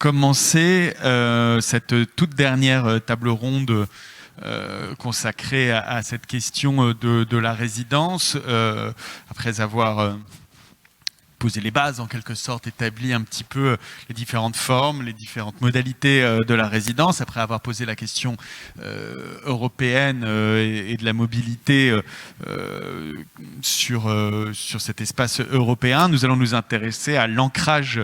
commencer cette toute dernière table ronde consacrée à cette question de la résidence, après avoir poser les bases, en quelque sorte, établir un petit peu les différentes formes, les différentes modalités de la résidence, après avoir posé la question européenne et de la mobilité sur cet espace européen. Nous allons nous intéresser à l'ancrage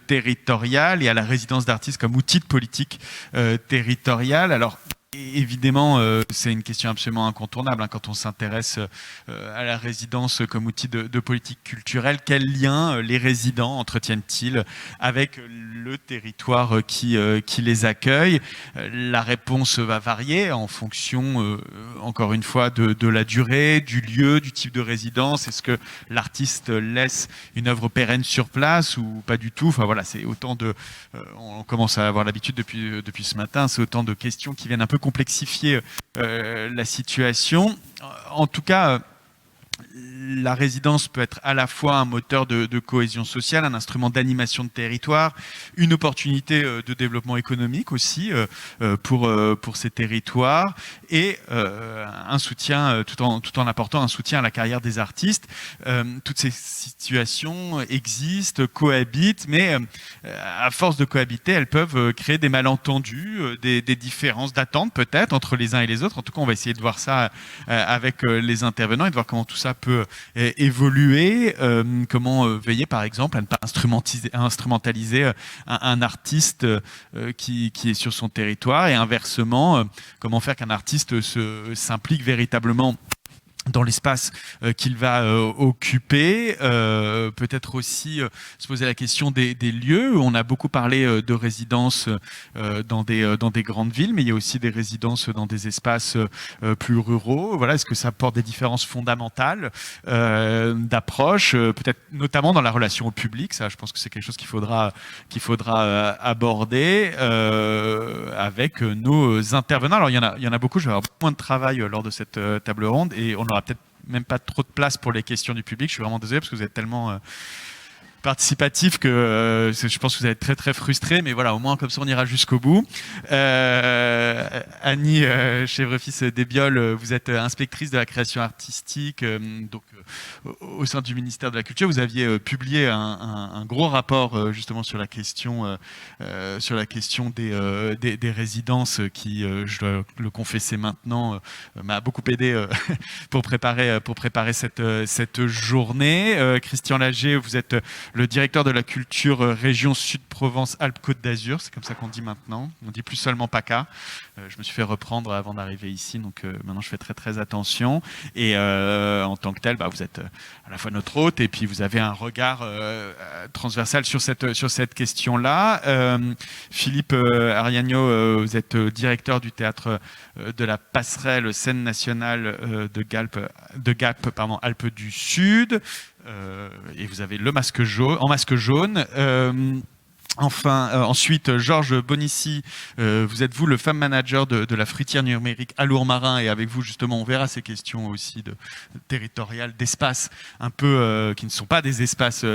territorial et à la résidence d'artistes comme outil de politique territoriale. Alors, évidemment, c'est une question absolument incontournable quand on s'intéresse à la résidence comme outil de politique culturelle. Quel lien les résidents entretiennent-ils avec le territoire qui les accueille? La réponse va varier en fonction, encore une fois, de la durée, du lieu, du type de résidence. Est-ce que l'artiste laisse une œuvre pérenne sur place ou pas du tout? Enfin voilà, c'est autant de... on commence à avoir l'habitude depuis ce matin, c'est autant de questions qui viennent un peu complexifier la situation. En tout cas, la résidence peut être à la fois un moteur de cohésion sociale, un instrument d'animation de territoire, une opportunité de développement économique aussi pour ces territoires, et un soutien, tout en apportant un soutien à la carrière des artistes. Toutes ces situations existent, cohabitent, mais à force de cohabiter, elles peuvent créer des malentendus, des différences d'attente peut-être entre les uns et les autres. En tout cas, on va essayer de voir ça avec les intervenants et de voir comment tout ça peut évoluer, comment veiller par exemple à ne pas instrumentaliser un artiste qui est sur son territoire, et inversement, comment faire qu'un artiste s'implique véritablement dans l'espace qu'il va occuper. Peut-être aussi se poser la question des lieux. On a beaucoup parlé de résidences dans des grandes villes, mais il y a aussi des résidences dans des espaces plus ruraux. Voilà, est-ce que ça apporte des différences fondamentales d'approche, peut-être notamment dans la relation au public? Ça, je pense que c'est quelque chose qu'il faudra aborder avec nos intervenants. Alors, il y en a beaucoup. Je vais avoir moins de travail lors de cette table ronde, et on n'aura peut-être même pas trop de place pour les questions du public. Je suis vraiment désolé parce que vous êtes tellement participatif que je pense que vous allez être très très frustré, mais voilà, au moins comme ça on ira jusqu'au bout. Annie Chèvrefils-Desbioles, vous êtes inspectrice de la création artistique au sein du ministère de la Culture. Vous aviez publié un gros rapport justement sur la question des résidences qui, je dois le confesser maintenant, m'a beaucoup aidé pour préparer cette journée. Christian Lager, vous êtes le directeur de la culture région Sud-Provence-Alpes-Côte d'Azur, c'est comme ça qu'on dit maintenant. On dit plus seulement PACA. Je me suis fait reprendre avant d'arriver ici, donc maintenant je fais très très attention. Et en tant que tel, vous êtes à la fois notre hôte, et puis vous avez un regard transversal sur cette question-là. Philippe Ariagno, vous êtes directeur du théâtre de la Passerelle, scène nationale de Gap, Alpes du Sud. Et vous avez le masque jaune, en masque jaune. Ensuite, Georges Bonissi, vous êtes le femme manager de la fruitière numérique à Lourmarin, et avec vous justement on verra ces questions aussi territoriales, d'espace un peu qui ne sont pas des espaces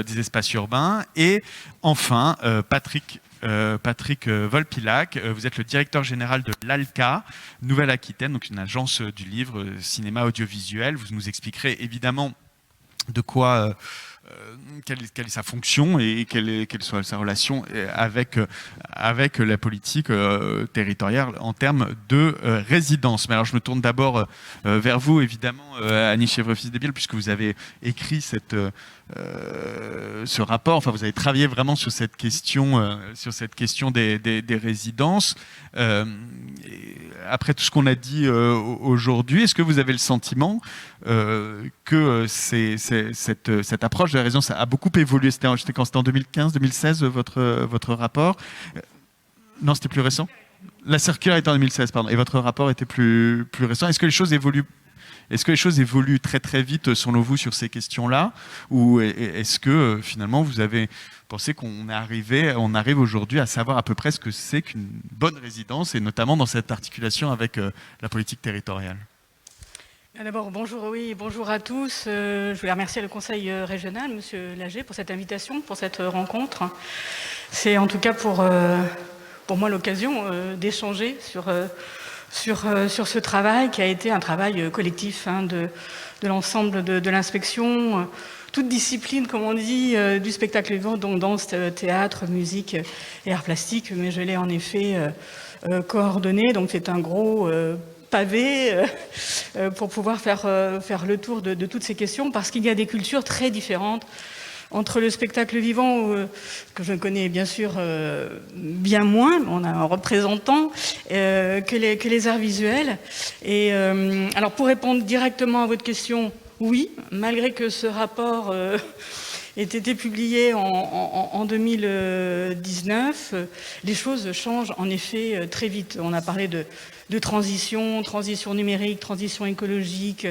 urbains. Et enfin, Patrick Volpilac, vous êtes le directeur général de l'ALCA, Nouvelle-Aquitaine, donc une agence du livre, cinéma, audiovisuel. Vous nous expliquerez évidemment de quoi, quelle est sa fonction et quelle soit sa relation avec la politique territoriale en termes de résidence. Mais alors je me tourne d'abord vers vous, évidemment, Annie Chèvrefils-Desbioles, puisque vous avez écrit ce rapport. Enfin, vous avez travaillé vraiment sur cette question des résidences. Après tout ce qu'on a dit aujourd'hui, est-ce que vous avez le sentiment que cette approche de la résidence a beaucoup évolué? C'était quand? C'était en 2015-2016 votre rapport? Non, c'était plus récent. La circulaire était en 2016, pardon. Et votre rapport était plus récent. Est-ce que les choses évoluent très très vite selon vous sur ces questions-là, ou est-ce que finalement vous avez pensé qu'on arrive aujourd'hui à savoir à peu près ce que c'est qu'une bonne résidence, et notamment dans cette articulation avec la politique territoriale? D'abord, bonjour, oui, bonjour à tous. Je voulais remercier le Conseil régional, Monsieur Lager, pour cette invitation, pour cette rencontre. C'est en tout cas pour moi l'occasion d'échanger sur ce travail qui a été un travail collectif de l'ensemble de l'inspection, toute discipline, comme on dit, du spectacle vivant, donc danse, théâtre, musique et arts plastiques, mais je l'ai en effet coordonné, donc c'est un gros pavé pour pouvoir faire le tour de toutes ces questions, parce qu'il y a des cultures très différentes entre le spectacle vivant, que je connais bien sûr bien moins, on a un représentant, que les arts visuels. Et alors pour répondre directement à votre question, oui, malgré que ce rapport ait été publié en 2019, les choses changent en effet très vite. On a parlé de transition numérique, transition écologique,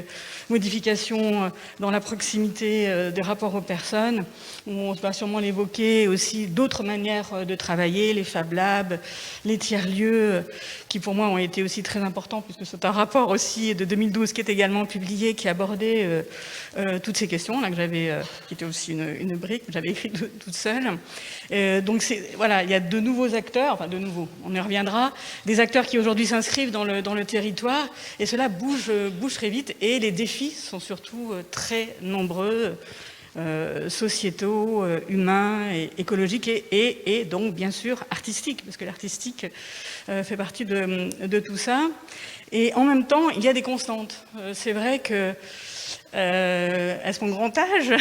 modification dans la proximité des rapports aux personnes. On va sûrement l'évoquer aussi d'autres manières de travailler, les Fab Labs, les tiers-lieux, qui pour moi ont été aussi très importants, puisque c'est un rapport aussi de 2012 qui est également publié, qui abordait toutes ces questions, là, qui était aussi une brique que j'avais écrite toute seule. Donc voilà, il y a de nouveaux acteurs, enfin de nouveaux, on y reviendra, des acteurs qui aujourd'hui s'inscrivent dans le territoire, et cela bouge très vite, et les défis sont surtout très nombreux, sociétaux, humains, et écologiques, et donc bien sûr artistiques, parce que l'artistique fait partie de tout ça. Et en même temps, il y a des constantes. C'est vrai que est-ce mon grand âge?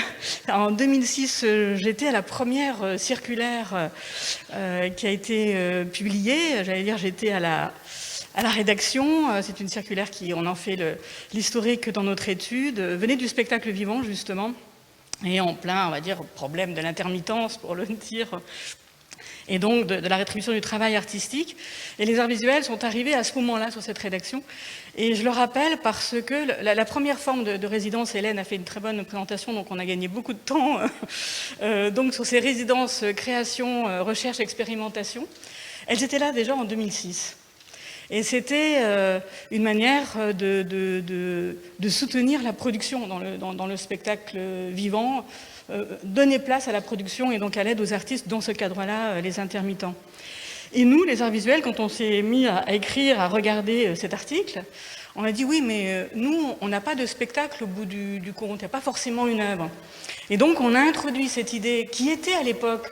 En 2006, j'étais à la première circulaire qui a été publiée. J'allais dire, j'étais à la rédaction. C'est une circulaire qui, on en fait l'historique dans notre étude, venait du spectacle vivant, justement, et en plein, on va dire, problème de l'intermittence, pour le dire, et donc de la rétribution du travail artistique. Et les arts visuels sont arrivés à ce moment-là sur cette rédaction. Et je le rappelle parce que la première forme de résidence, Hélène a fait une très bonne présentation, donc on a gagné beaucoup de temps donc sur ces résidences création, recherche, expérimentation. Elles étaient là déjà en 2006. Et c'était une manière de soutenir la production dans le spectacle vivant, donner place à la production et donc à l'aide aux artistes, dans ce cadre-là, les intermittents. Et nous, les arts visuels, quand on s'est mis à écrire, à regarder cet article, on a dit oui, mais nous, on n'a pas de spectacle au bout du compte, il n'y a pas forcément une œuvre. Et donc on a introduit cette idée qui était à l'époque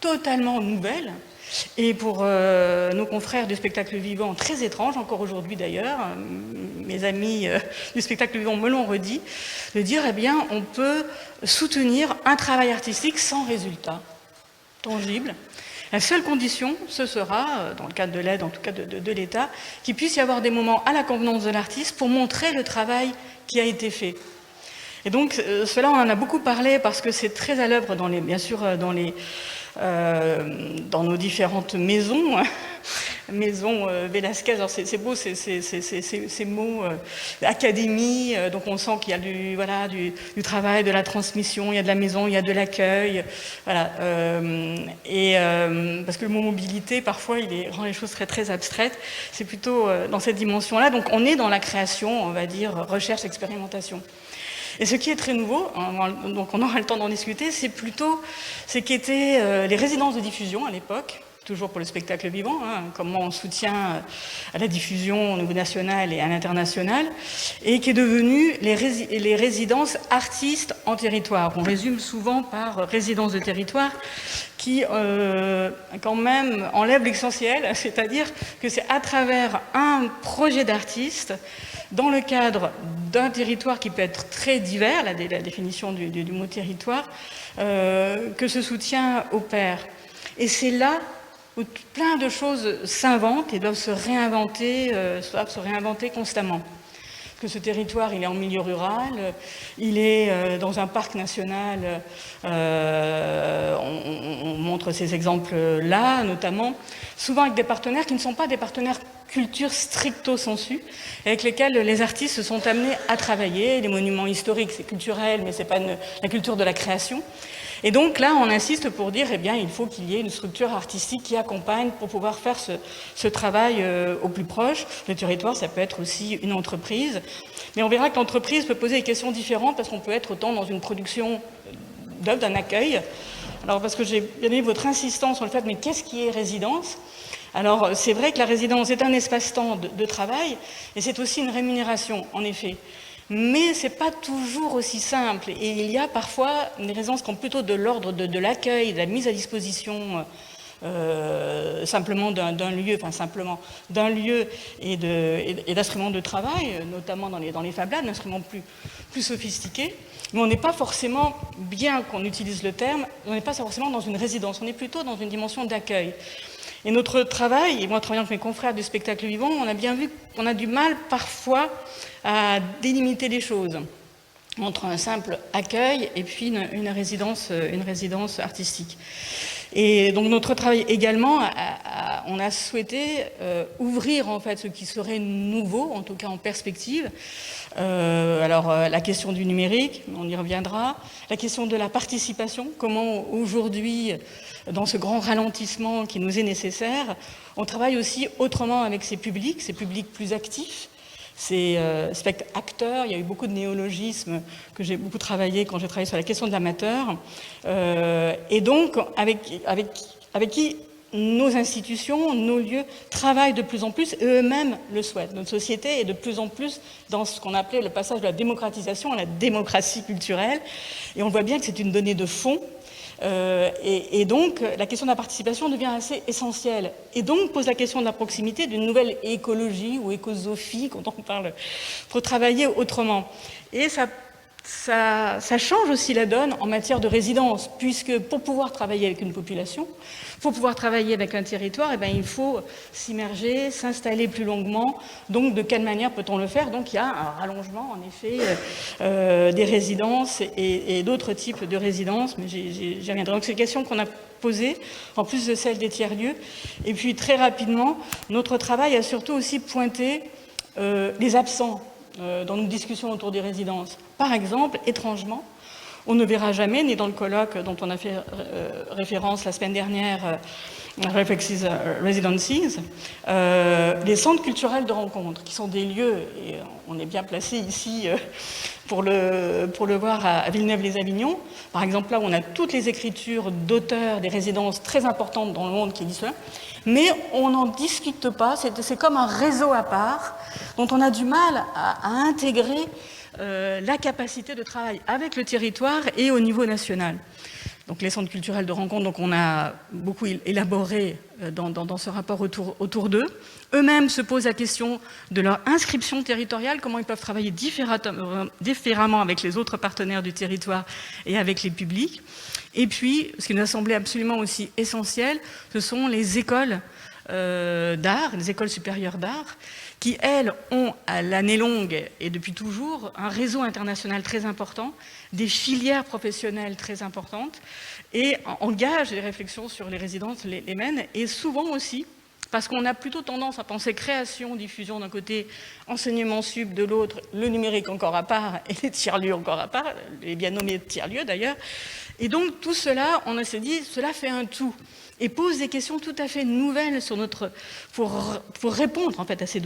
totalement nouvelle, et pour nos confrères du spectacle vivant, très étrange, encore aujourd'hui d'ailleurs, mes amis du spectacle vivant me l'ont redit, de dire, eh bien, on peut soutenir un travail artistique sans résultat tangible. La seule condition, ce sera, dans le cadre de l'aide, en tout cas de l'État, qu'il puisse y avoir des moments à la convenance de l'artiste pour montrer le travail qui a été fait. Et donc, cela, on en a beaucoup parlé parce que c'est très à l'œuvre, bien sûr, dans nos différentes maisons, maison Velasquez, alors c'est beau ces mots, académie, donc on sent qu'il y a du travail, de la transmission, il y a de la maison, il y a de l'accueil, voilà, parce que le mot mobilité, parfois, rend les choses très très abstraites, c'est plutôt dans cette dimension-là, donc on est dans la création, on va dire, recherche, expérimentation. Et ce qui est très nouveau, donc on aura le temps d'en discuter, c'est qu'étaient les résidences de diffusion à l'époque, toujours pour le spectacle vivant, comment on soutient à la diffusion au niveau national et à l'international, et qui est devenu les résidences artistes en territoire. On résume souvent par résidence de territoire, qui quand même enlève l'essentiel, c'est-à-dire que c'est à travers un projet d'artiste, dans le cadre d'un territoire qui peut être très divers, la définition du mot territoire, que ce soutien opère. Et c'est là où plein de choses s'inventent et doivent se réinventer constamment. Que ce territoire, il est en milieu rural, il est dans un parc national, on montre ces exemples-là, notamment, souvent avec des partenaires qui ne sont pas des partenaires culture stricto sensu, avec lesquels les artistes se sont amenés à travailler. Les monuments historiques, c'est culturel, mais c'est pas la culture de la création. Et donc là, on insiste pour dire, eh bien, il faut qu'il y ait une structure artistique qui accompagne pour pouvoir faire ce travail au plus proche. Le territoire, ça peut être aussi une entreprise. Mais on verra que l'entreprise peut poser des questions différentes parce qu'on peut être autant dans une production d'œuvres, d'un accueil. Alors, parce que j'ai bien aimé votre insistance sur le fait, mais qu'est-ce qui est résidence ? Alors, c'est vrai que la résidence est un espace-temps de travail, et c'est aussi une rémunération, en effet. Mais ce n'est pas toujours aussi simple. Et il y a parfois des résidences qui ont plutôt de l'ordre de l'accueil, de la mise à disposition simplement d'un lieu, enfin simplement d'un lieu et d'instruments de travail, notamment dans les Fab Labs, d'instruments plus sophistiqués. Mais on n'est pas forcément, bien qu'on utilise le terme, on n'est pas forcément dans une résidence, on est plutôt dans une dimension d'accueil. Et notre travail, et moi travaillant avec mes confrères du spectacle vivant, on a bien vu qu'on a du mal parfois à délimiter les choses entre un simple accueil et puis une résidence artistique. Et donc notre travail également, on a souhaité ouvrir en fait ce qui serait nouveau, en tout cas en perspective. Alors la question du numérique, on y reviendra. La question de la participation, comment aujourd'hui, dans ce grand ralentissement qui nous est nécessaire, on travaille aussi autrement avec ces publics plus actifs. C'est acteurs, il y a eu beaucoup de néologismes que j'ai beaucoup travaillé quand j'ai travaillé sur la question de l'amateur. Et donc, avec qui nos institutions, nos lieux travaillent de plus en plus, et eux-mêmes le souhaitent. Notre société est de plus en plus dans ce qu'on appelait le passage de la démocratisation à la démocratie culturelle. Et on voit bien que c'est une donnée de fond. Et donc, la question de la participation devient assez essentielle. Et donc, pose la question de la proximité, d'une nouvelle écologie ou écosophie, quand on parle, pour travailler autrement. Et ça change aussi la donne en matière de résidence, puisque pour pouvoir travailler avec une population, pour pouvoir travailler avec un territoire, eh bien, il faut s'immerger, s'installer plus longuement. Donc, de quelle manière peut-on le faire ? Donc, il y a un rallongement, en effet, des résidences et d'autres types de résidences, mais j'y reviendrai. Donc, c'est une question qu'on a posée, en plus de celle des tiers-lieux. Et puis, très rapidement, notre travail a surtout aussi pointé les absents dans nos discussions autour des résidences. Par exemple, étrangement, on ne verra jamais, ni dans le colloque dont on a fait référence la semaine dernière, Reflexes Residencies, les centres culturels de rencontre, qui sont des lieux, et on est bien placé ici pour le voir à Villeneuve-les-Avignon. Par exemple, là où on a toutes les écritures d'auteurs, des résidences très importantes dans le monde qui existent là, mais on n'en discute pas, c'est comme un réseau à part, dont on a du mal à intégrer la capacité de travail avec le territoire et au niveau national. Donc les centres culturels de rencontre, donc on a beaucoup élaboré dans ce rapport autour d'eux. Eux-mêmes se posent la question de leur inscription territoriale, comment ils peuvent travailler différemment avec les autres partenaires du territoire et avec les publics. Et puis, ce qui nous a semblé absolument aussi essentiel, ce sont les écoles d'art, les écoles supérieures d'art, qui, elles, ont à l'année longue et depuis toujours un réseau international très important, des filières professionnelles très importantes, et engagent des réflexions sur les résidences, les mènent, et souvent aussi, parce qu'on a plutôt tendance à penser création, diffusion d'un côté, enseignement sup de l'autre, le numérique encore à part, et les tiers-lieux encore à part, les bien nommés tiers-lieux d'ailleurs. Et donc tout cela, on s'est dit, cela fait un tout. Et pose des questions tout à fait nouvelles sur pour répondre en fait à ces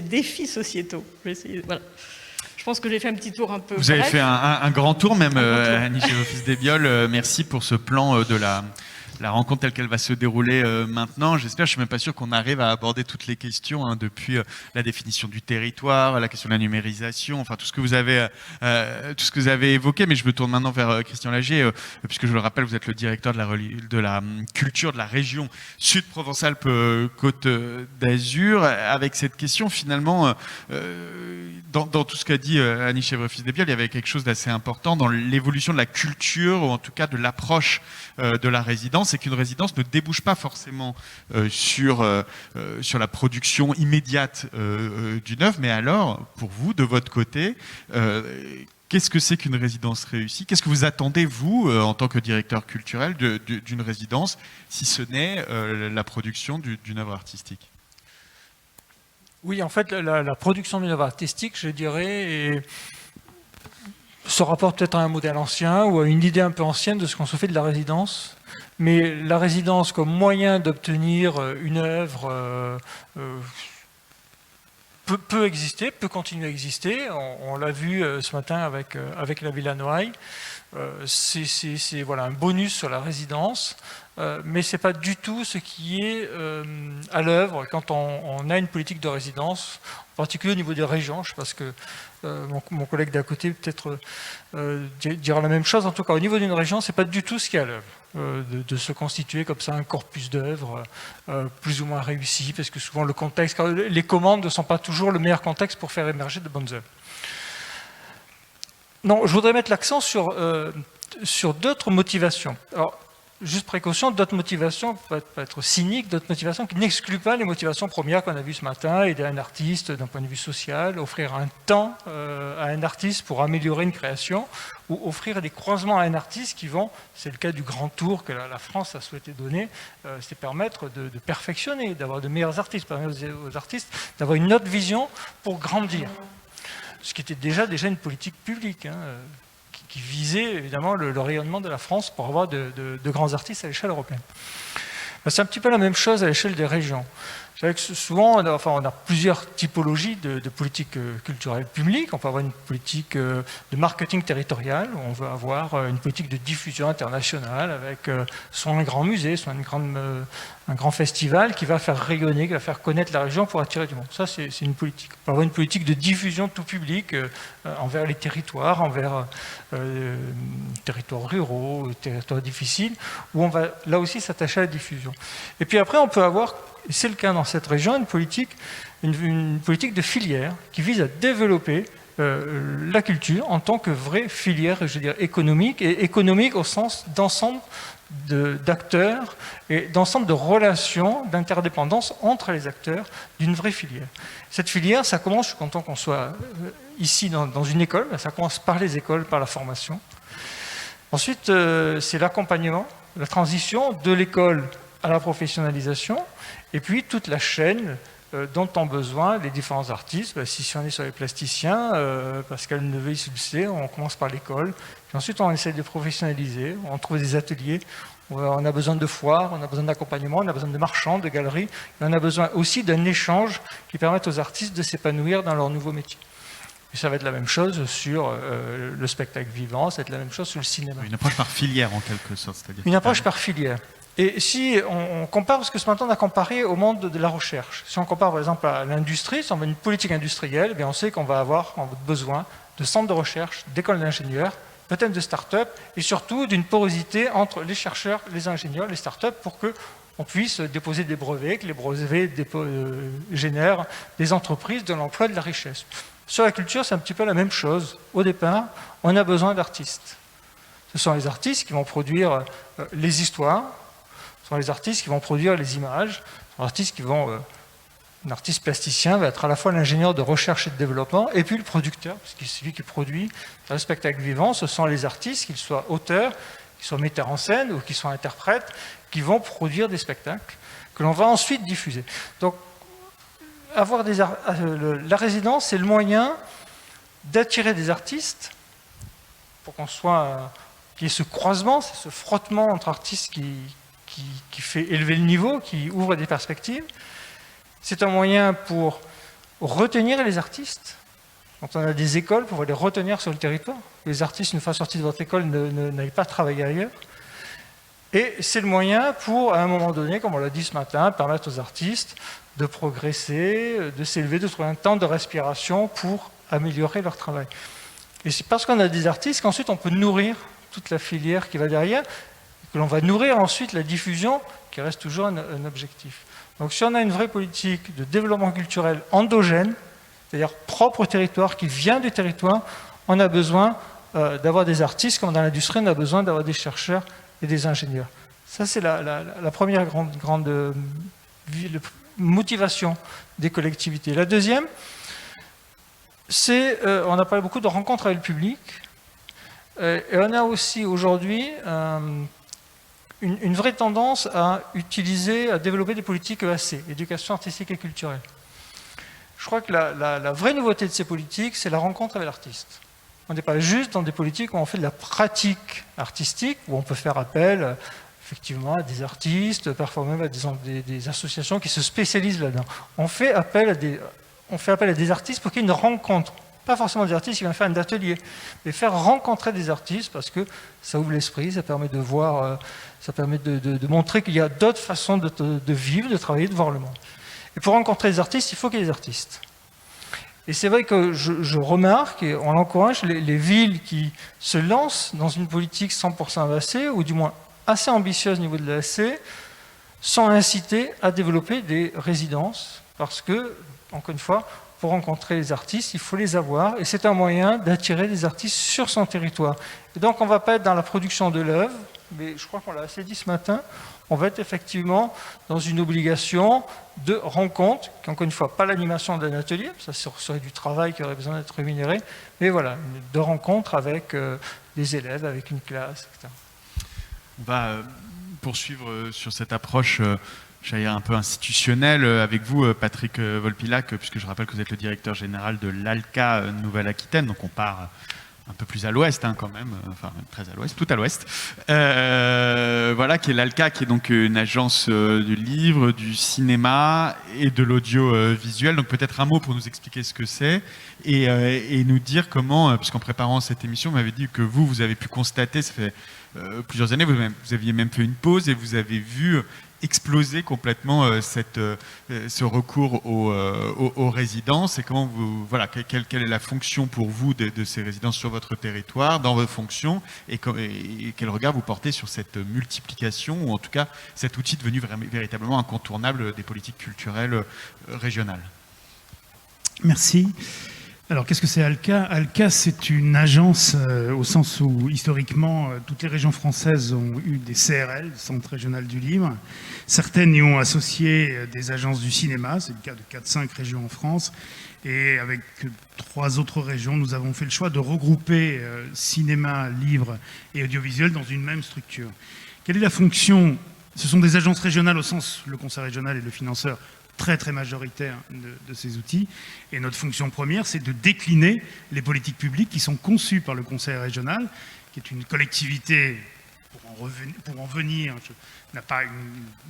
défis sociétaux. Voilà. Je pense que j'ai fait un petit tour un peu. Vous avez fait un grand tour même, Annie Chevreufis-Desbioles. Merci pour ce plan de la rencontre telle qu'elle va se dérouler maintenant. J'espère, je ne suis même pas sûr qu'on arrive à aborder toutes les questions, hein, depuis la définition du territoire, la question de la numérisation, enfin tout ce que vous avez évoqué. Mais je me tourne maintenant vers Christian Lagier, puisque je le rappelle, vous êtes le directeur de la culture de la région Sud Provence-Alpes-Côte d'Azur. Avec cette question, finalement, dans tout ce qu'a dit Annie Chevreufis-Desbioles, il y avait quelque chose d'assez important dans l'évolution de la culture, ou en tout cas de l'approche de la résidence, c'est qu'une résidence ne débouche pas forcément sur la production immédiate d'une œuvre. Mais alors, pour vous, de votre côté, qu'est-ce que c'est qu'une résidence réussie ? Qu'est-ce que vous attendez, vous, en tant que directeur culturel, d'une résidence, si ce n'est la production d'une œuvre artistique ? Oui, en fait, la production d'une œuvre artistique, je dirais, se rapporte peut-être à un modèle ancien ou à une idée un peu ancienne de ce qu'on se fait de la résidence. Mais la résidence comme moyen d'obtenir une œuvre peut exister, peut continuer à exister. On l'a vu ce matin avec la Villa Noailles. C'est voilà, un bonus sur la résidence, mais ce n'est pas du tout ce qui est à l'œuvre quand on a une politique de résidence, en particulier au niveau des régions. Je pense que mon collègue d'à côté peut-être dira la même chose. En tout cas, au niveau d'une région, ce n'est pas du tout ce qui est à l'œuvre, de se constituer comme ça un corpus d'œuvres plus ou moins réussi, parce que souvent le contexte, les commandes ne sont pas toujours le meilleur contexte pour faire émerger de bonnes œuvres. Non, je voudrais mettre l'accent sur d'autres motivations. Alors, juste précaution, d'autres motivations, peut être cynique, d'autres motivations qui n'excluent pas les motivations premières qu'on a vues ce matin, aider un artiste d'un point de vue social, offrir un temps à un artiste pour améliorer une création, ou offrir des croisements à un artiste qui vont, c'est le cas du grand tour que la France a souhaité donner, c'est permettre de perfectionner, d'avoir de meilleurs artistes, permettre aux artistes d'avoir une autre vision pour grandir. Ce qui était déjà une politique publique, hein, qui visait évidemment le rayonnement de la France pour avoir de grands artistes à l'échelle européenne. C'est un petit peu la même chose à l'échelle des régions. Je savais que souvent, on a plusieurs typologies de politiques culturelles publiques. On peut avoir une politique de marketing territorial, où on veut avoir une politique de diffusion internationale avec soit un grand musée, soit un grand festival qui va faire rayonner, qui va faire connaître la région pour attirer du monde. Ça, c'est une politique. On peut avoir une politique de diffusion tout public envers les territoires, envers territoires ruraux, territoires difficiles, où on va là aussi s'attacher à la diffusion. Et puis après, on peut avoir, et c'est le cas dans cette région, une politique de filière qui vise à développer la culture en tant que vraie filière, je veux dire, économique, et économique au sens d'ensemble d'acteurs et d'ensemble de relations, d'interdépendance entre les acteurs d'une vraie filière. Cette filière, ça commence, je suis content qu'on soit ici dans une école, ça commence par les écoles, par la formation. Ensuite, c'est l'accompagnement, la transition de l'école à la professionnalisation, et puis toute la chaîne dont ont besoin les différents artistes. Si on est sur les plasticiens, Pascal Neveu, il le sait, on commence par l'école, puis ensuite on essaie de professionnaliser, on trouve des ateliers, on a besoin de foires, on a besoin d'accompagnement, on a besoin de marchands, de galeries, et on a besoin aussi d'un échange qui permette aux artistes de s'épanouir dans leur nouveau métier. Et ça va être la même chose sur le spectacle vivant, ça va être la même chose sur le cinéma. Une approche par filière en quelque sorte, c'est-à-dire. Une approche par filière. Et si on compare, parce que ce matin on a comparé au monde de la recherche, si on compare par exemple à l'industrie, si on veut une politique industrielle, bien on sait qu'on va avoir besoin de centres de recherche, d'écoles d'ingénieurs, peut-être de start-up, et surtout d'une porosité entre les chercheurs, les ingénieurs, les start-up, pour qu'on puisse déposer des brevets, que les brevets génèrent des entreprises, de l'emploi, de la richesse. Sur la culture, c'est un petit peu la même chose. Au départ, on a besoin d'artistes. Ce sont les artistes qui vont produire les histoires, ce sont les artistes qui vont produire les images, ce sont les artistes qui vont... un artiste plasticien va être à la fois l'ingénieur de recherche et de développement, et puis le producteur, parce que c'est celui qui produit le spectacle vivant. Ce sont les artistes, qu'ils soient auteurs, qu'ils soient metteurs en scène ou qu'ils soient interprètes, qui vont produire des spectacles que l'on va ensuite diffuser. Donc, avoir la résidence, c'est le moyen d'attirer des artistes pour qu'on soit... qu'il y ait ce croisement, ce frottement entre artistes qui fait élever le niveau, qui ouvre des perspectives. C'est un moyen pour retenir les artistes. Quand on a des écoles, pour les retenir sur le territoire. Les artistes, une fois sortis de votre école, n'aillent pas travailler ailleurs. Et c'est le moyen pour, à un moment donné, comme on l'a dit ce matin, permettre aux artistes de progresser, de s'élever, de trouver un temps de respiration pour améliorer leur travail. Et c'est parce qu'on a des artistes qu'ensuite on peut nourrir toute la filière qui va derrière, et que l'on va nourrir ensuite la diffusion, qui reste toujours un objectif. Donc si on a une vraie politique de développement culturel endogène, c'est-à-dire propre au territoire, qui vient du territoire, on a besoin d'avoir des artistes, comme dans l'industrie, on a besoin d'avoir des chercheurs et des ingénieurs. Ça, c'est la première grande motivation des collectivités. La deuxième, c'est, on a parlé beaucoup de rencontres avec le public, et on a aussi aujourd'hui une vraie tendance à développer des politiques EAC, éducation artistique et culturelle. Je crois que la vraie nouveauté de ces politiques, c'est la rencontre avec l'artiste. On n'est pas juste dans des politiques où on fait de la pratique artistique, où on peut faire appel effectivement à des artistes, parfois même à des associations qui se spécialisent là-dedans. On fait appel à des artistes pour qu'il y ait une rencontre. Pas forcément des artistes qui viennent faire un atelier, mais faire rencontrer des artistes parce que ça ouvre l'esprit, ça permet de voir, ça permet de montrer qu'il y a d'autres façons de vivre, de travailler, de voir le monde. Et pour rencontrer les artistes, il faut qu'il y ait des artistes. Et c'est vrai que je remarque, et on encourage les villes qui se lancent dans une politique 100% ASC, ou du moins assez ambitieuse au niveau de l'ASC, sont incitées à développer des résidences, parce que, encore une fois, pour rencontrer les artistes, il faut les avoir, et c'est un moyen d'attirer des artistes sur son territoire. Et donc on ne va pas être dans la production de l'œuvre, mais je crois qu'on l'a assez dit ce matin, on va être effectivement dans une obligation de rencontre, qui encore une fois, pas l'animation d'un atelier, ça serait du travail qui aurait besoin d'être rémunéré, mais voilà, de rencontre avec des élèves, avec une classe, etc. On va poursuivre sur cette approche j'allais dire un peu institutionnelle avec vous, Patrick Volpilac, puisque je rappelle que vous êtes le directeur général de l'ALCA Nouvelle-Aquitaine, donc on part un peu plus à l'ouest quand même, enfin même très à l'ouest, tout à l'ouest. Voilà, qui est l'ALCA, qui est donc une agence du livre, du cinéma et de l'audiovisuel. Donc peut-être un mot pour nous expliquer ce que c'est et nous dire comment, puisqu'en préparant cette émission, vous m'avez dit que vous avez pu constater, ça fait plusieurs années, vous aviez même fait une pause et vous avez vu exploser complètement ce recours aux résidences et comment vous, voilà, quelle est la fonction pour vous de ces résidences sur votre territoire, dans vos fonctions et quel regard vous portez sur cette multiplication ou en tout cas cet outil devenu véritablement incontournable des politiques culturelles régionales. Merci. Alors, qu'est-ce que c'est ALCA? ALCA, c'est une agence au sens où, historiquement, toutes les régions françaises ont eu des CRL, Centre régional du livre. Certaines y ont associé des agences du cinéma, c'est le cas de 4-5 régions en France. Et avec 3 autres régions, nous avons fait le choix de regrouper cinéma, livre et audiovisuel dans une même structure. Quelle est la fonction? Ce sont des agences régionales au sens, le conseil régional est le financeur très très majoritaire de ces outils. Et notre fonction première, c'est de décliner les politiques publiques qui sont conçues par le conseil régional, qui est une collectivité, pour en venir, n'a pas un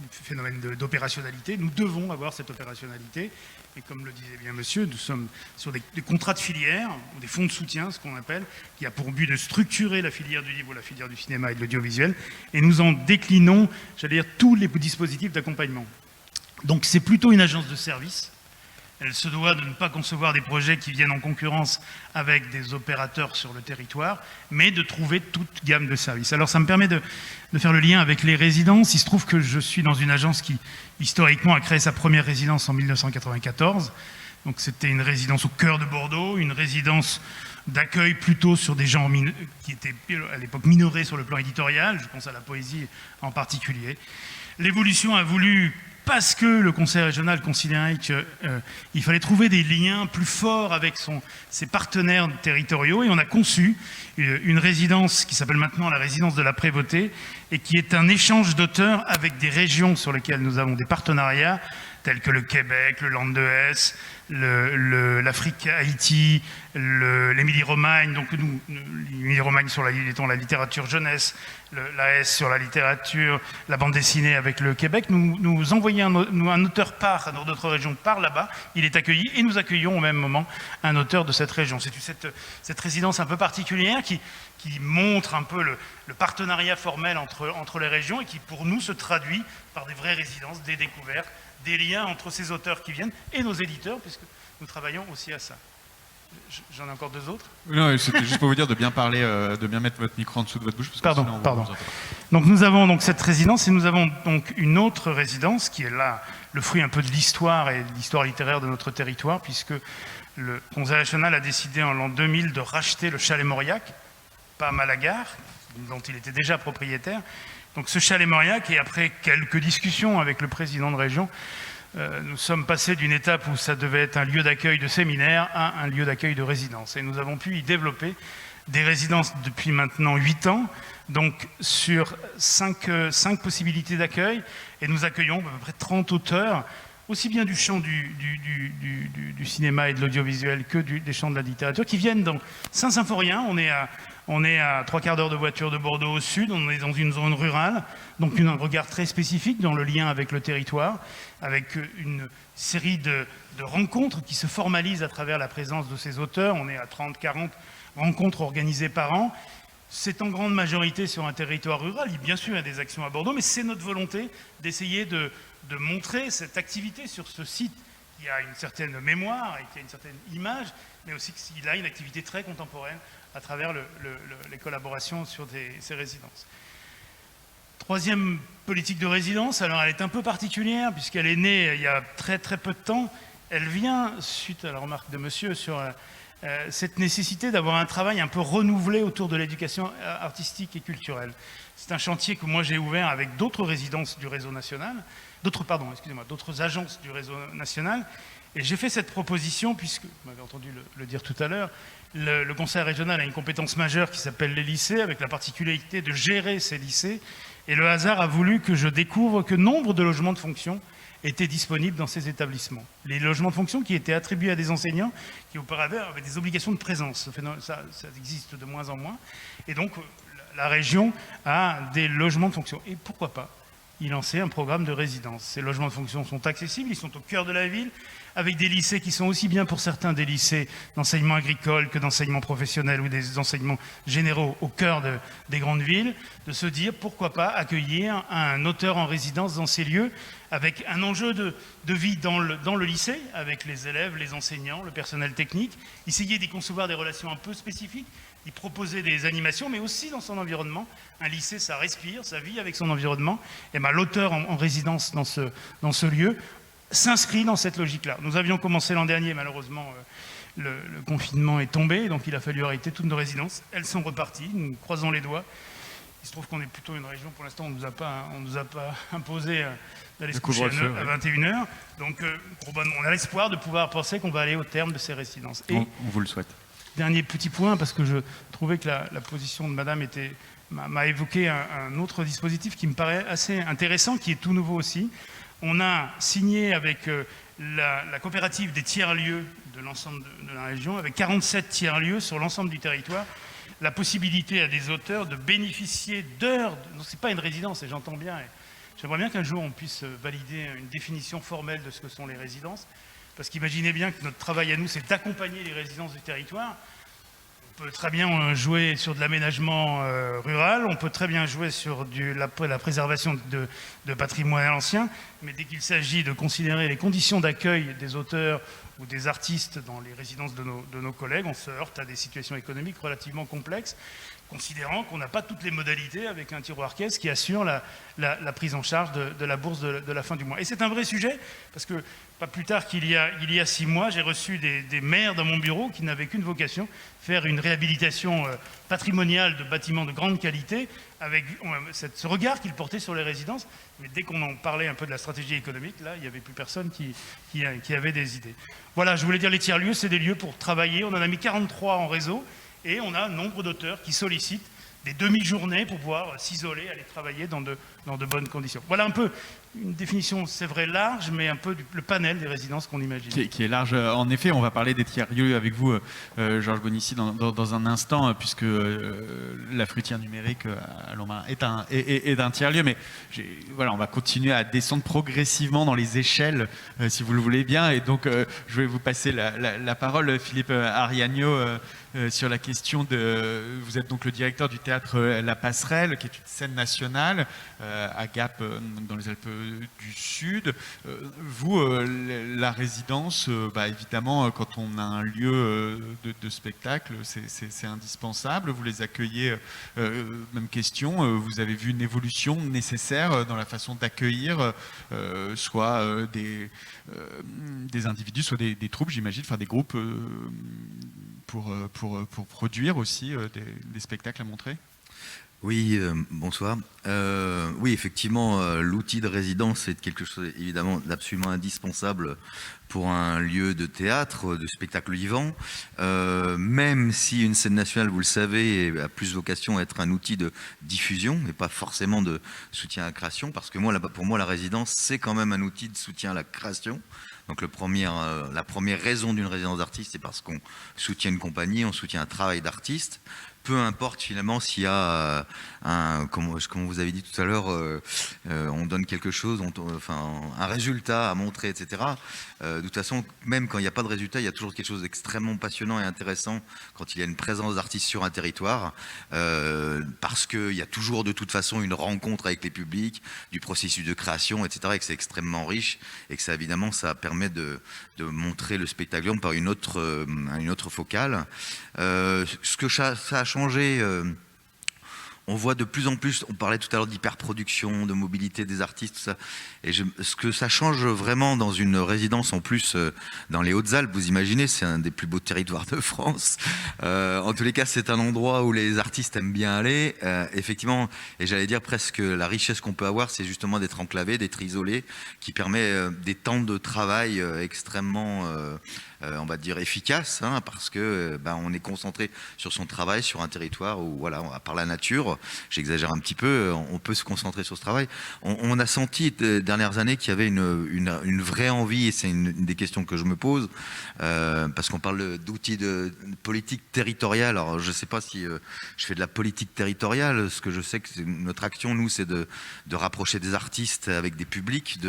phénomène d'opérationnalité. Nous devons avoir cette opérationnalité. Et comme le disait bien monsieur, nous sommes sur des contrats de filière, ou des fonds de soutien, ce qu'on appelle, qui a pour but de structurer la filière du livre ou la filière du cinéma et de l'audiovisuel. Et nous en déclinons, j'allais dire, tous les dispositifs d'accompagnement. Donc c'est plutôt une agence de service. Elle se doit de ne pas concevoir des projets qui viennent en concurrence avec des opérateurs sur le territoire, mais de trouver toute gamme de services. Alors ça me permet de faire le lien avec les résidences. Il se trouve que je suis dans une agence qui, historiquement, a créé sa première résidence en 1994. Donc c'était une résidence au cœur de Bordeaux, une résidence d'accueil plutôt sur des gens qui étaient à l'époque minorés sur le plan éditorial, je pense à la poésie en particulier. L'évolution a voulu, parce que le conseil régional considérait qu'il fallait trouver des liens plus forts avec ses partenaires territoriaux, et on a conçu une résidence qui s'appelle maintenant la résidence de la Prévôté, et qui est un échange d'auteurs avec des régions sur lesquelles nous avons des partenariats, tels que le Québec, le Land de Hesse, l'Afrique, Haïti, l'Émilie-Romagne, donc l'Émilie-Romagne sur la littérature jeunesse, la Hesse sur la littérature, la bande dessinée avec le Québec. Nous envoyons un auteur dans notre région par là-bas, il est accueilli et nous accueillons au même moment un auteur de cette région. C'est cette résidence un peu particulière qui montre un peu le partenariat formel entre les régions et qui pour nous se traduit par des vraies résidences, des découvertes, des liens entre ces auteurs qui viennent et nos éditeurs, puisque nous travaillons aussi à ça. J'en ai encore 2 autres. Non, c'était juste pour vous dire de bien parler, de bien mettre votre micro en dessous de votre bouche. Parce que Pardon. Donc nous avons donc cette résidence et nous avons donc une autre résidence qui est là, le fruit un peu de l'histoire et de l'histoire littéraire de notre territoire, puisque le conseil régional a décidé en l'an 2000 de racheter le chalet Mauriac, pas Malagar, dont il était déjà propriétaire. Donc ce chalet Mauriac, et après quelques discussions avec le président de région, nous sommes passés d'une étape où ça devait être un lieu d'accueil de séminaire à un lieu d'accueil de résidence. Et nous avons pu y développer des résidences depuis maintenant 8 ans, donc sur 5 possibilités d'accueil. Et nous accueillons à peu près 30 auteurs aussi bien du champ du cinéma et de l'audiovisuel que des champs de la littérature, qui viennent dans Saint-Symphorien. On est à 3/4 d'heure de voiture de Bordeaux au sud, on est dans une zone rurale, donc un regard très spécifique dans le lien avec le territoire, avec une série de rencontres qui se formalisent à travers la présence de ces auteurs. On est à 30-40 rencontres organisées par an. C'est en grande majorité sur un territoire rural. Bien sûr, il y a des actions à Bordeaux, mais c'est notre volonté d'essayer de montrer cette activité sur ce site qui a une certaine mémoire et qui a une certaine image, mais aussi qu'il a une activité très contemporaine à travers les collaborations sur ces résidences. Troisième politique de résidence, alors elle est un peu particulière puisqu'elle est née il y a très très peu de temps. Elle vient, suite à la remarque de monsieur, sur cette nécessité d'avoir un travail un peu renouvelé autour de l'éducation artistique et culturelle. C'est un chantier que moi j'ai ouvert avec d'autres résidences du réseau national, d'autres agences du réseau national. Et j'ai fait cette proposition, puisque, vous m'avez entendu le dire tout à l'heure, le conseil régional a une compétence majeure qui s'appelle les lycées, avec la particularité de gérer ces lycées. Et le hasard a voulu que je découvre que nombre de logements de fonction étaient disponibles dans ces établissements. Les logements de fonction qui étaient attribués à des enseignants qui auparavant avaient des obligations de présence. Ça existe de moins en moins. Et donc, la région a des logements de fonction. Et pourquoi pas y lancer un programme de résidence. Ces logements de fonction sont accessibles, ils sont au cœur de la ville, avec des lycées qui sont aussi bien pour certains des lycées d'enseignement agricole que d'enseignement professionnel ou des enseignements généraux au cœur des grandes villes, de se dire pourquoi pas accueillir un auteur en résidence dans ces lieux avec un enjeu de vie dans le lycée, avec les élèves, les enseignants, le personnel technique, essayer d'y concevoir des relations un peu spécifiques, d'y proposer des animations, mais aussi dans son environnement. Un lycée, ça respire, ça vit avec son environnement. Et l'auteur en résidence dans ce lieu s'inscrit dans cette logique-là. Nous avions commencé l'an dernier, malheureusement, le confinement est tombé, donc il a fallu arrêter toutes nos résidences. Elles sont reparties, nous croisons les doigts. Il se trouve qu'on est plutôt une région, pour l'instant, on ne nous a pas imposé d'aller se coucher à 21h. Donc, on a l'espoir de pouvoir penser qu'on va aller au terme de ces résidences. Et on vous le souhaite. Dernier petit point, parce que je trouvais que la position de madame m'a évoqué un autre dispositif qui me paraît assez intéressant, qui est tout nouveau aussi. On a signé avec la coopérative des tiers-lieux de l'ensemble de la région, avec 47 tiers-lieux sur l'ensemble du territoire, la possibilité à des auteurs de bénéficier d'heures. Ce n'est pas une résidence, et j'entends bien. J'aimerais bien qu'un jour on puisse valider une définition formelle de ce que sont les résidences. Parce qu'imaginez bien que notre travail à nous, c'est d'accompagner les résidences du territoire. On peut très bien jouer sur de l'aménagement rural, on peut très bien jouer sur la préservation de patrimoine ancien, mais dès qu'il s'agit de considérer les conditions d'accueil des auteurs ou des artistes dans les résidences de nos collègues, on se heurte à des situations économiques relativement complexes, considérant qu'on n'a pas toutes les modalités avec un tiroir caisse qui assure la prise en charge de la bourse de la fin du mois. Et c'est un vrai sujet, parce que pas plus tard qu'il y a 6 mois, j'ai reçu des maires dans mon bureau qui n'avaient qu'une vocation, faire une réhabilitation patrimoniale de bâtiments de grande qualité, avec ce regard qu'ils portaient sur les résidences. Mais dès qu'on en parlait un peu de la stratégie économique, là, il n'y avait plus personne qui avait des idées. Voilà, je voulais dire les tiers-lieux, c'est des lieux pour travailler. On en a mis 43 en réseau. Et on a un nombre d'auteurs qui sollicitent des demi-journées pour pouvoir s'isoler, aller travailler dans de bonnes conditions. Voilà un peu une définition, c'est vrai, large, mais un peu le panel des résidences qu'on imagine. Qui est large. En effet, on va parler des tiers-lieux avec vous, Georges Bonici, dans un instant, puisque la fruitière numérique à Lombard est un tiers-lieu. Mais voilà, on va continuer à descendre progressivement dans les échelles, si vous le voulez bien. Et donc, je vais vous passer la parole, Philippe Ariagno, sur la question de... Vous êtes donc le directeur du théâtre La Passerelle, qui est une scène nationale à Gap, dans les Alpes du Sud. Vous, la résidence, évidemment, quand on a un lieu de spectacle, c'est indispensable. Vous les accueillez, même question, vous avez vu une évolution nécessaire dans la façon d'accueillir soit des individus, soit des troupes, j'imagine, enfin des groupes pour produire aussi des spectacles à montrer? Oui, bonsoir. Oui, effectivement, l'outil de résidence est quelque chose évidemment d'absolument indispensable pour un lieu de théâtre, de spectacle vivant. Même si une scène nationale, vous le savez, a plus vocation à être un outil de diffusion, mais pas forcément de soutien à la création, parce que pour moi, la résidence, c'est quand même un outil de soutien à la création. Donc la première raison d'une résidence d'artiste, c'est parce qu'on soutient une compagnie, on soutient un travail d'artiste. Peu importe finalement s'il y a comme vous avez dit tout à l'heure, on donne quelque chose, un résultat à montrer, etc. De toute façon, même quand il n'y a pas de résultat, il y a toujours quelque chose d'extrêmement passionnant et intéressant quand il y a une présence d'artistes sur un territoire, parce qu'il y a toujours de toute façon une rencontre avec les publics, du processus de création, etc. Et que c'est extrêmement riche et que ça évidemment ça permet de montrer le spectacle par une autre focale. Ce que ça a changé, on voit de plus en plus, on parlait tout à l'heure d'hyperproduction, de mobilité des artistes, tout ça. Et ce que ça change vraiment dans une résidence, en plus, dans les Hautes-Alpes, vous imaginez, c'est un des plus beaux territoires de France. En tous les cas, c'est un endroit où les artistes aiment bien aller. Effectivement, et j'allais dire presque la richesse qu'on peut avoir, c'est justement d'être enclavé, d'être isolé, qui permet des temps de travail extrêmement... on va dire efficace, hein, parce que on est concentré sur son travail, sur un territoire où, voilà, par la nature, j'exagère un petit peu, on peut se concentrer sur ce travail. On a senti ces dernières années qu'il y avait une vraie envie, et c'est une des questions que je me pose, parce qu'on parle d'outils de politique territoriale. Alors je ne sais pas si je fais de la politique territoriale, ce que je sais que notre action, nous, c'est de rapprocher des artistes avec des publics,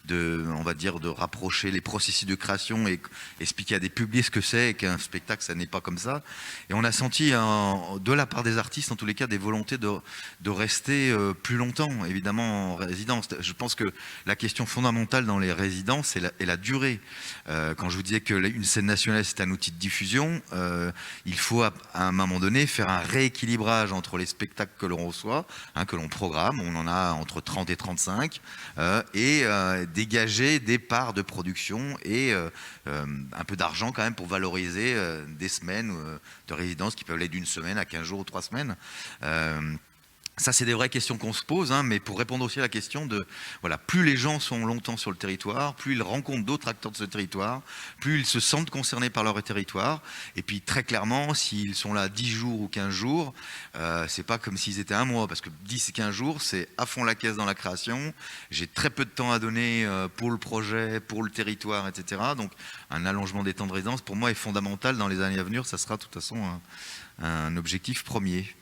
on va dire, de rapprocher les processus de création et expliquer à des publics ce que c'est et qu'un spectacle, ça n'est pas comme ça. Et on a senti, de la part des artistes, en tous les cas, des volontés de rester plus longtemps, évidemment, en résidence. Je pense que la question fondamentale dans les résidences est la durée. Quand je vous disais qu'une scène nationale, c'est un outil de diffusion, il faut, à un moment donné, faire un rééquilibrage entre les spectacles que l'on reçoit, que l'on programme, on en a entre 30 et 35, et dégager des parts de production et un peu d'argent quand même pour valoriser des semaines de résidence qui peuvent aller d'une semaine à 15 jours ou 3 semaines. Ça, c'est des vraies questions qu'on se pose, mais pour répondre aussi à la question de, voilà, plus les gens sont longtemps sur le territoire, plus ils rencontrent d'autres acteurs de ce territoire, plus ils se sentent concernés par leur territoire. Et puis, très clairement, s'ils sont là 10 jours ou 15 jours, c'est pas comme s'ils étaient un mois, parce que 10 et 15 jours, c'est à fond la caisse dans la création. J'ai très peu de temps à donner pour le projet, pour le territoire, etc. Donc, un allongement des temps de résidence, pour moi, est fondamental dans les années à venir. Ça sera, de toute façon, un objectif premier.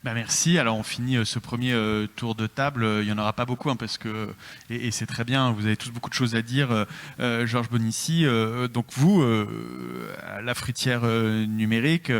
Merci. Alors on finit ce premier tour de table. Il n'y en aura pas beaucoup parce que, et c'est très bien, vous avez tous beaucoup de choses à dire. Georges Bonissi, donc vous, à la fruitière numérique,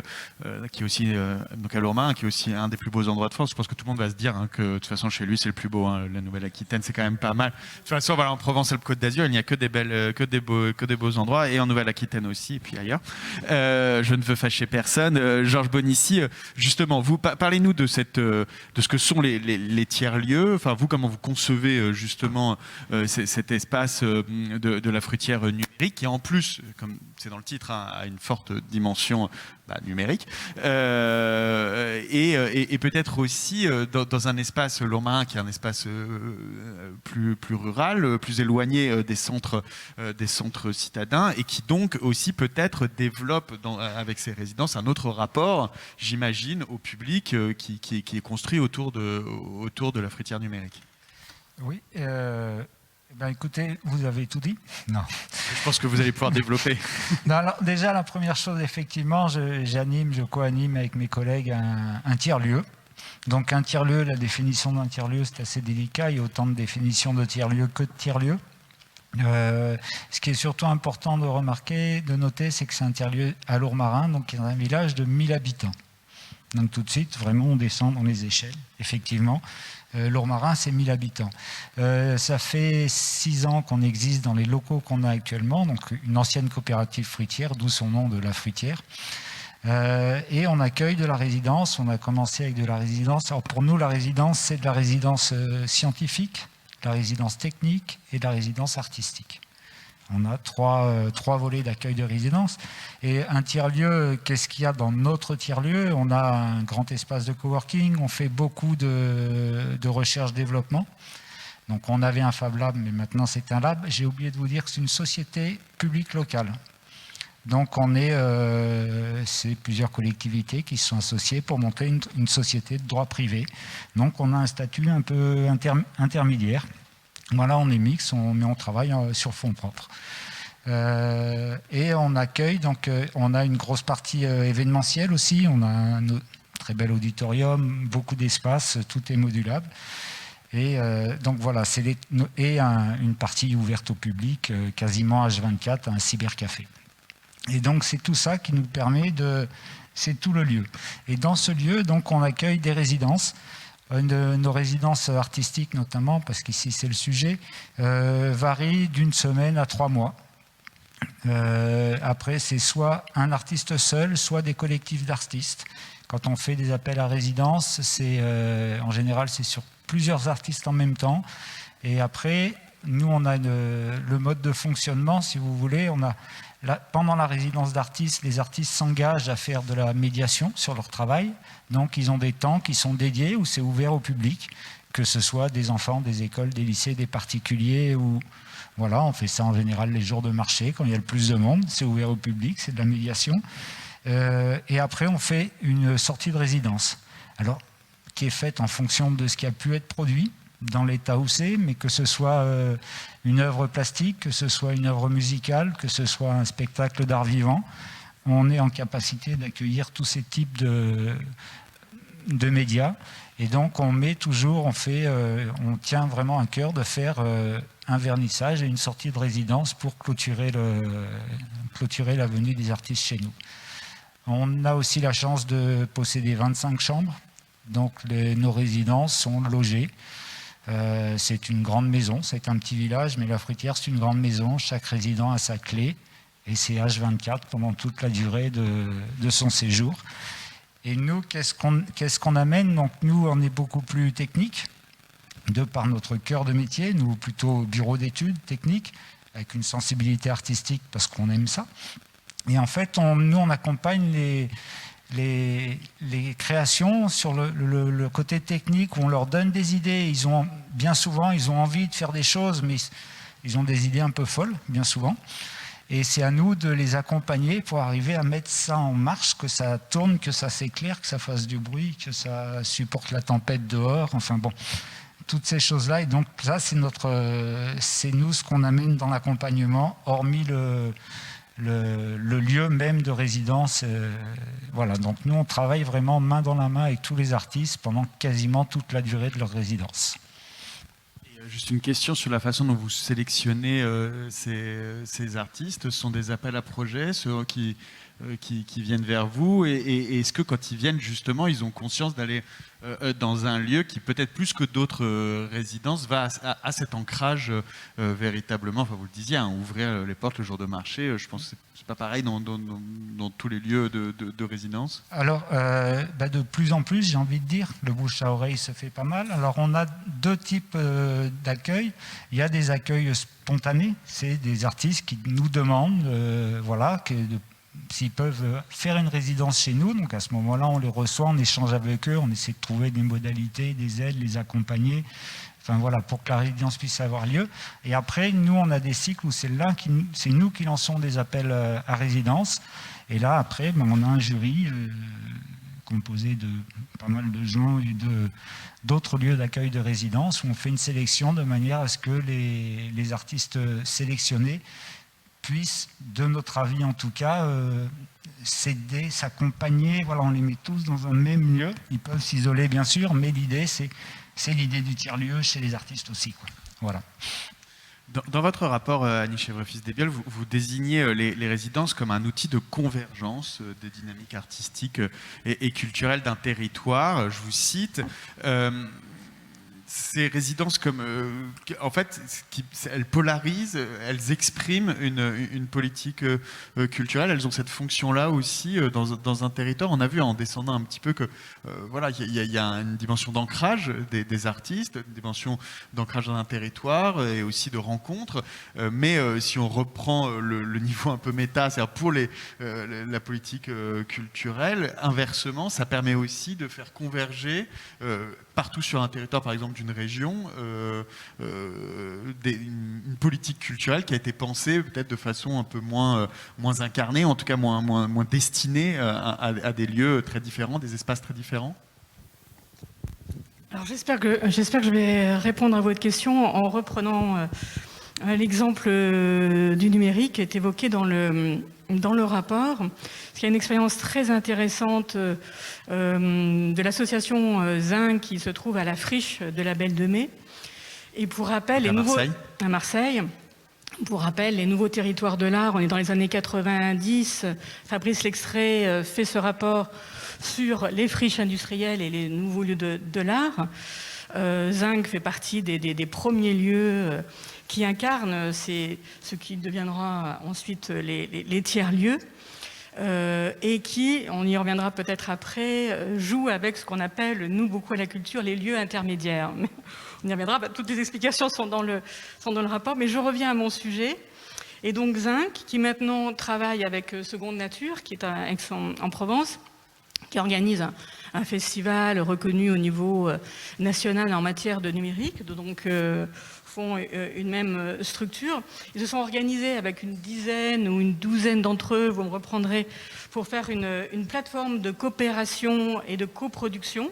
qui est aussi, donc à Lourmarin, qui est aussi un des plus beaux endroits de France. Je pense que tout le monde va se dire que de toute façon chez lui c'est le plus beau. La Nouvelle-Aquitaine c'est quand même pas mal. De toute façon, voilà, en Provence-Alpes-Côte d'Azur, il n'y a que des beaux endroits, et en Nouvelle-Aquitaine aussi, et puis ailleurs. Je ne veux fâcher personne. Georges Bonissi, justement, vous parlez-nous de ce que sont les tiers-lieux. Enfin, vous, comment vous concevez justement cet espace de la fruitière numérique, qui en plus, comme c'est dans le titre, a une forte dimension numérique, et peut-être aussi dans un espace Lourmarin qui est un espace plus rural, plus éloigné des centres citadins, et qui donc aussi peut-être développe avec ses résidences un autre rapport, j'imagine, au public qui est construit autour de la fruitière numérique. Oui. Écoutez, vous avez tout dit. Non. Je pense que vous allez pouvoir développer. Non, alors, déjà, la première chose, effectivement, je co-anime avec mes collègues un tiers-lieu. Donc un tiers-lieu, la définition d'un tiers-lieu, c'est assez délicat. Il y a autant de définitions de tiers-lieu que de tiers-lieu. Ce qui est surtout important de remarquer, de noter, c'est que c'est un tiers-lieu à Lourmarin, donc qui est un village de 1000 habitants. Donc tout de suite, vraiment, on descend dans les échelles, effectivement. Lourmarin, c'est 1000 habitants. Ça fait 6 ans qu'on existe dans les locaux qu'on a actuellement, donc une ancienne coopérative fruitière, d'où son nom de la fruitière. Et on accueille de la résidence. On a commencé avec de la résidence. Alors pour nous, la résidence, c'est de la résidence scientifique, de la résidence technique et de la résidence artistique. On a trois volets d'accueil de résidence. Et un tiers-lieu, qu'est-ce qu'il y a dans notre tiers-lieu? On a un grand espace de coworking, on fait beaucoup de recherche-développement. Donc on avait un Fab Lab, mais maintenant c'est un lab. J'ai oublié de vous dire que c'est une société publique locale. Donc c'est plusieurs collectivités qui se sont associées pour monter une société de droit privé. Donc on a un statut un peu intermédiaire. Voilà, on est mixte, mais on travaille sur fonds propres. Et on accueille, donc on a une grosse partie événementielle aussi. On a un très bel auditorium, beaucoup d'espace, tout est modulable. Et donc voilà, une partie ouverte au public, quasiment H24, un cybercafé. Et donc c'est tout ça qui nous permet c'est tout le lieu. Et dans ce lieu, donc on accueille des résidences. Nos résidences artistiques notamment, parce qu'ici c'est le sujet, varient d'1 semaine à 3 mois. Après, c'est soit un artiste seul, soit des collectifs d'artistes. Quand on fait des appels à résidence, en général c'est sur plusieurs artistes en même temps. Et après, nous on a le mode de fonctionnement, si vous voulez, pendant la résidence d'artistes, les artistes s'engagent à faire de la médiation sur leur travail. Donc ils ont des temps qui sont dédiés où c'est ouvert au public, que ce soit des enfants, des écoles, des lycées, des particuliers. Voilà, on fait ça en général les jours de marché, quand il y a le plus de monde, c'est ouvert au public, c'est de la médiation. Et après on fait une sortie de résidence. Alors, qui est faite en fonction de ce qui a pu être produit, dans l'état où c'est, mais que ce soit une œuvre plastique, que ce soit une œuvre musicale, que ce soit un spectacle d'art vivant, on est en capacité d'accueillir tous ces types de médias. Et donc on tient vraiment à cœur de faire un vernissage et une sortie de résidence pour clôturer la venue des artistes chez nous. On a aussi la chance de posséder 25 chambres, donc nos résidences sont logées. C'est une grande maison, c'est un petit village, mais la Fruitière, c'est une grande maison. Chaque résident a sa clé et c'est H24 pendant toute la durée de son séjour. Et nous, qu'est-ce qu'on amène? Donc nous, on est beaucoup plus technique, de par notre cœur de métier, nous plutôt bureau d'études techniques, avec une sensibilité artistique parce qu'on aime ça. Et en fait, on accompagne les créations sur le côté technique où on leur donne des idées. Bien souvent, ils ont envie de faire des choses, mais ils ont des idées un peu folles, bien souvent. Et c'est à nous de les accompagner pour arriver à mettre ça en marche, que ça tourne, que ça s'éclaire, que ça fasse du bruit, que ça supporte la tempête dehors. Enfin bon, toutes ces choses-là. Et donc ça, c'est nous ce qu'on amène dans l'accompagnement, hormis le lieu même de résidence. Voilà, donc nous on travaille vraiment main dans la main avec tous les artistes pendant quasiment toute la durée de leur résidence. Et juste une question sur la façon dont vous sélectionnez ces artistes. Ce sont des appels à projets, ceux qui viennent vers vous, et est-ce que quand ils viennent justement, ils ont conscience d'aller dans un lieu qui peut-être plus que d'autres résidences va à cet ancrage véritablement, enfin vous le disiez, ouvrir les portes le jour de marché, je pense que c'est pas pareil dans tous les lieux de résidence. Alors de plus en plus, j'ai envie de dire, le bouche à oreille se fait pas mal. Alors on a 2 types d'accueil. Il y a des accueils spontanés, c'est des artistes qui nous demandent s'ils peuvent faire une résidence chez nous. Donc à ce moment-là, on les reçoit, on échange avec eux, on essaie de trouver des modalités, des aides, les accompagner, enfin voilà, pour que la résidence puisse avoir lieu. Et après, nous, on a des cycles où c'est nous qui lançons des appels à résidence. Et là, après, on a un jury composé de pas mal de gens et d'autres lieux d'accueil de résidence où on fait une sélection de manière à ce que les artistes sélectionnés puissent, de notre avis en tout cas, s'aider, s'accompagner. Voilà, on les met tous dans un même lieu. Ils peuvent s'isoler bien sûr, mais l'idée c'est l'idée du tiers-lieu chez les artistes aussi, quoi. Voilà. Dans votre rapport, Annie Chèvrefils-Desbioles, vous désignez les résidences comme un outil de convergence des dynamiques artistiques et culturelles d'un territoire. Je vous cite. ces résidences, en fait, elles polarisent, elles expriment une politique culturelle. Elles ont cette fonction-là aussi dans un territoire. On a vu en descendant un petit peu que voilà, il y a une dimension d'ancrage des artistes, une dimension d'ancrage dans un territoire et aussi de rencontres. Mais si on reprend le niveau un peu méta, c'est-à-dire pour la politique culturelle, inversement, ça permet aussi de faire converger partout sur un territoire, par exemple d'une région, une politique culturelle qui a été pensée peut-être de façon un peu moins incarnée, en tout cas moins destinée à des lieux très différents, des espaces très différents. Alors j'espère que je vais répondre à votre question en reprenant l'exemple du numérique qui est évoqué dans le rapport. Il y a une expérience très intéressante de l'association Zinc qui se trouve à la friche de la Belle de Mai. Et pour rappel, à Marseille. Pour rappel, les nouveaux territoires de l'art, on est dans les années 90. Fabrice Lextrait fait ce rapport sur les friches industrielles et les nouveaux lieux de l'art. Zinc fait partie des premiers lieux qui incarnent ce qui deviendra ensuite les tiers-lieux. Et qui, on y reviendra peut-être après, joue avec ce qu'on appelle, nous, beaucoup à la culture, les lieux intermédiaires. On y reviendra, toutes les explications sont dans le rapport, mais je reviens à mon sujet. Et donc Zinc, qui maintenant travaille avec Seconde Nature, qui est à Aix-en-Provence, qui organise un festival reconnu au niveau national en matière de numérique, donc font une même structure. Ils se sont organisés avec une dizaine ou une douzaine d'entre eux, vous me reprendrez, pour faire une plateforme de coopération et de coproduction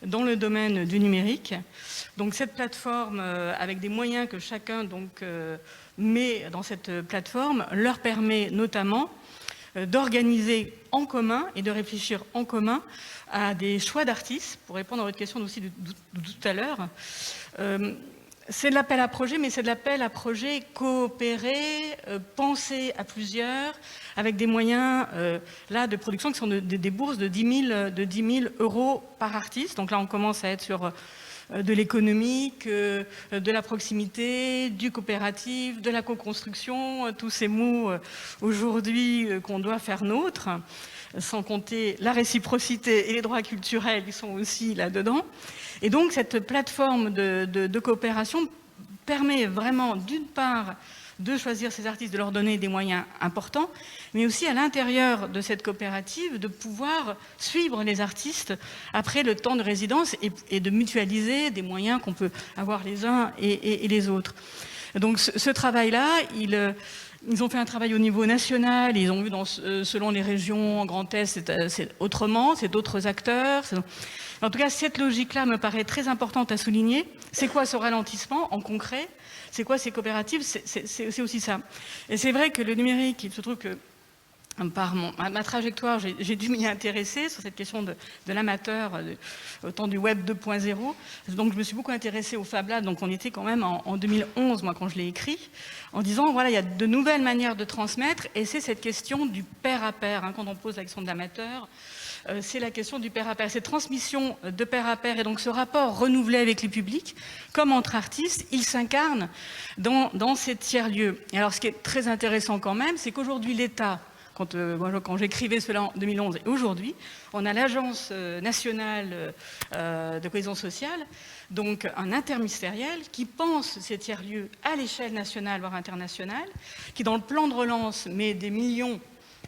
dans le domaine du numérique. Donc cette plateforme, avec des moyens que chacun met dans cette plateforme, leur permet notamment d'organiser en commun et de réfléchir en commun à des choix d'artistes, pour répondre à votre question aussi de tout à l'heure. C'est de l'appel à projet, mais c'est de l'appel à projet coopéré, pensé à plusieurs, avec des moyens là de production qui sont des bourses de 10 000 euros par artiste. Donc là, on commence à être sur de l'économique, de la proximité, du coopératif, de la co-construction, tous ces mots aujourd'hui qu'on doit faire nôtres, sans compter la réciprocité et les droits culturels, ils sont aussi là-dedans. Et donc cette plateforme de coopération permet vraiment, d'une part, de choisir ces artistes, de leur donner des moyens importants, mais aussi à l'intérieur de cette coopérative de pouvoir suivre les artistes après le temps de résidence et de mutualiser des moyens qu'on peut avoir les uns et les autres. Donc ce travail-là, ils ont fait un travail au niveau national, ils ont vu selon les régions, en Grand Est, c'est autrement, c'est d'autres acteurs. En tout cas, cette logique-là me paraît très importante à souligner. C'est quoi ce ralentissement en concret ? C'est quoi ces coopératives ? C'est aussi ça. Et c'est vrai que le numérique, il se trouve que par ma trajectoire, j'ai dû m'y intéresser sur cette question de l'amateur au temps du web 2.0. Donc je me suis beaucoup intéressée au Fab Lab, donc on était quand même en 2011, moi, quand je l'ai écrit, en disant, voilà, il y a de nouvelles manières de transmettre, et c'est cette question du pair à pair, quand on pose la question de l'amateur, c'est la question du pair à pair. Cette transmission de pair à pair et donc ce rapport renouvelé avec les publics, comme entre artistes, il s'incarne dans ces tiers-lieux. Et alors ce qui est très intéressant quand même, c'est qu'aujourd'hui l'État, quand j'écrivais cela en 2011 et aujourd'hui, on a l'Agence nationale de cohésion sociale, donc un interministériel qui pense ces tiers-lieux à l'échelle nationale, voire internationale, qui dans le plan de relance met des millions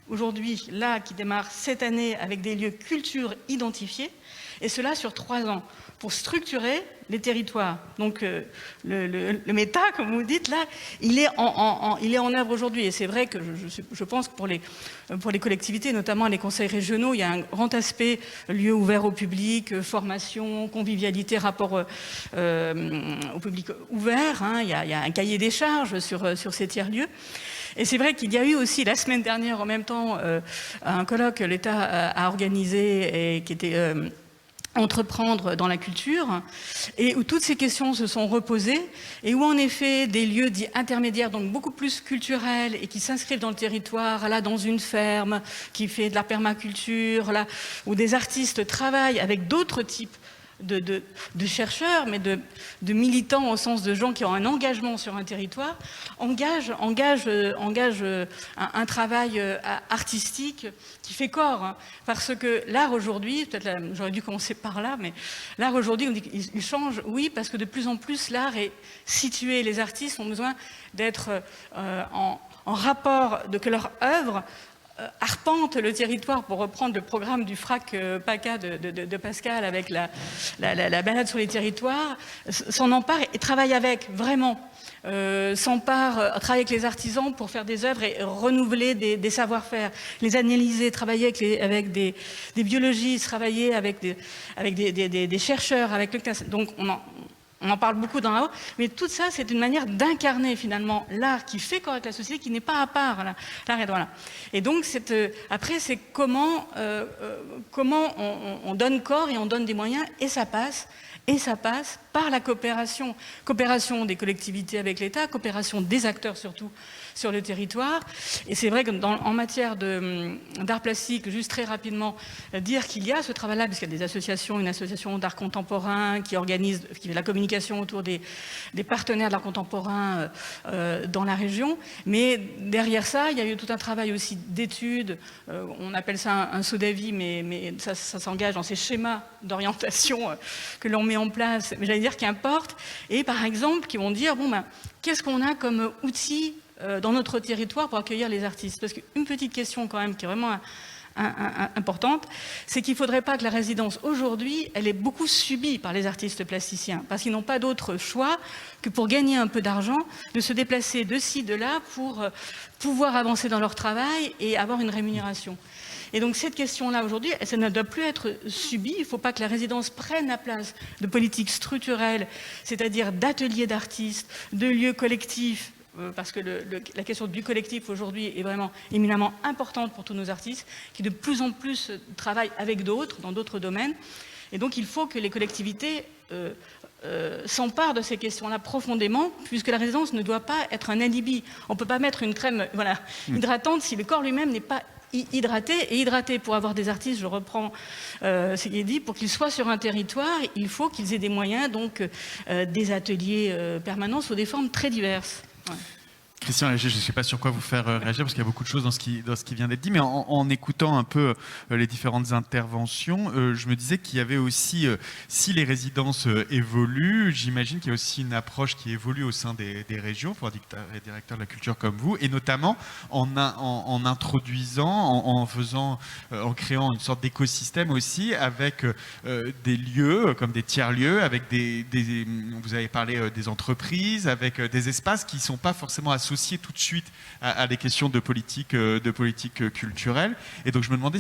aujourd'hui, là, qui démarre cette année avec des lieux culture identifiés, et cela sur 3 ans, pour structurer les territoires. Donc le méta, comme vous dites, là, il est en œuvre aujourd'hui. Et c'est vrai que je pense que pour les collectivités, notamment les conseils régionaux, il y a un grand aspect lieu ouvert au public, formation, convivialité, rapport au public ouvert. Il y a un cahier des charges sur ces tiers-lieux. Et c'est vrai qu'il y a eu aussi la semaine dernière, en même temps, un colloque que l'État a organisé et qui était entreprendre dans la culture, et où toutes ces questions se sont reposées, et où en effet des lieux dits intermédiaires, donc beaucoup plus culturels, et qui s'inscrivent dans le territoire, là dans une ferme, qui fait de la permaculture, là où des artistes travaillent avec d'autres types de chercheurs, mais de militants au sens de gens qui ont un engagement sur un territoire, engage un travail artistique qui fait corps. Hein. Parce que l'art aujourd'hui, peut-être j'aurais dû commencer par là, mais l'art aujourd'hui, on dit qu'il change, oui, parce que de plus en plus l'art est situé, les artistes ont besoin d'être en rapport, que leur œuvre arpente le territoire, pour reprendre le programme du FRAC PACA de Pascal avec la balade sur les territoires, s'en empare et travaille avec, vraiment. S'empare, travaille avec les artisans pour faire des œuvres et renouveler des savoir-faire, les analyser, travailler avec des biologistes, travailler avec des chercheurs, donc on en parle beaucoup dans la haut, mais tout ça, c'est une manière d'incarner finalement l'art qui fait corps avec la société, qui n'est pas à part. L'art est voilà. Et donc, après, c'est comment on donne corps et on donne des moyens, et ça passe par la coopération des collectivités avec l'État, coopération des acteurs surtout sur le territoire. Et c'est vrai qu'en matière d'art plastique, juste très rapidement, dire qu'il y a ce travail-là, puisqu'il y a des associations, une association d'art contemporain qui fait la communication autour des partenaires de l'art contemporain dans la région. Mais derrière ça, il y a eu tout un travail aussi d'études, on appelle ça un saut d'avis, mais ça s'engage dans ces schémas d'orientation que l'on met en place, mais j'allais dire qu'importe, et par exemple, qui vont dire, qu'est-ce qu'on a comme outil dans notre territoire pour accueillir les artistes? Parce qu'une petite question quand même qui est vraiment importante, c'est qu'il ne faudrait pas que la résidence aujourd'hui, elle est beaucoup subie par les artistes plasticiens, parce qu'ils n'ont pas d'autre choix que pour gagner un peu d'argent, de se déplacer de ci, de là, pour pouvoir avancer dans leur travail et avoir une rémunération. Et donc cette question-là aujourd'hui, ça ne doit plus être subie. Il ne faut pas que la résidence prenne la place de politiques structurelles, c'est-à-dire d'ateliers d'artistes, de lieux collectifs, parce que la question du collectif aujourd'hui est vraiment éminemment importante pour tous nos artistes, qui de plus en plus travaillent avec d'autres, dans d'autres domaines. Et donc il faut que les collectivités s'emparent de ces questions-là profondément, puisque la résidence ne doit pas être un alibi. On ne peut pas mettre une crème hydratante si le corps lui-même n'est pas hydraté pour avoir des artistes, je reprends ce qui est dit, pour qu'ils soient sur un territoire, il faut qu'ils aient des moyens, donc des ateliers permanents sous des formes très diverses. Ouais. Christian, je ne sais pas sur quoi vous faire réagir, parce qu'il y a beaucoup de choses dans ce qui vient d'être dit, mais en écoutant un peu les différentes interventions, je me disais qu'il y avait aussi, si les résidences évoluent, j'imagine qu'il y a aussi une approche qui évolue au sein des régions, pour des directeurs de la culture comme vous, et notamment en introduisant, en créant une sorte d'écosystème aussi, avec des lieux, comme des tiers-lieux, avec vous avez parlé des entreprises, avec des espaces qui ne sont pas forcément associés tout de suite à des questions de politique culturelle. Et donc je me demandais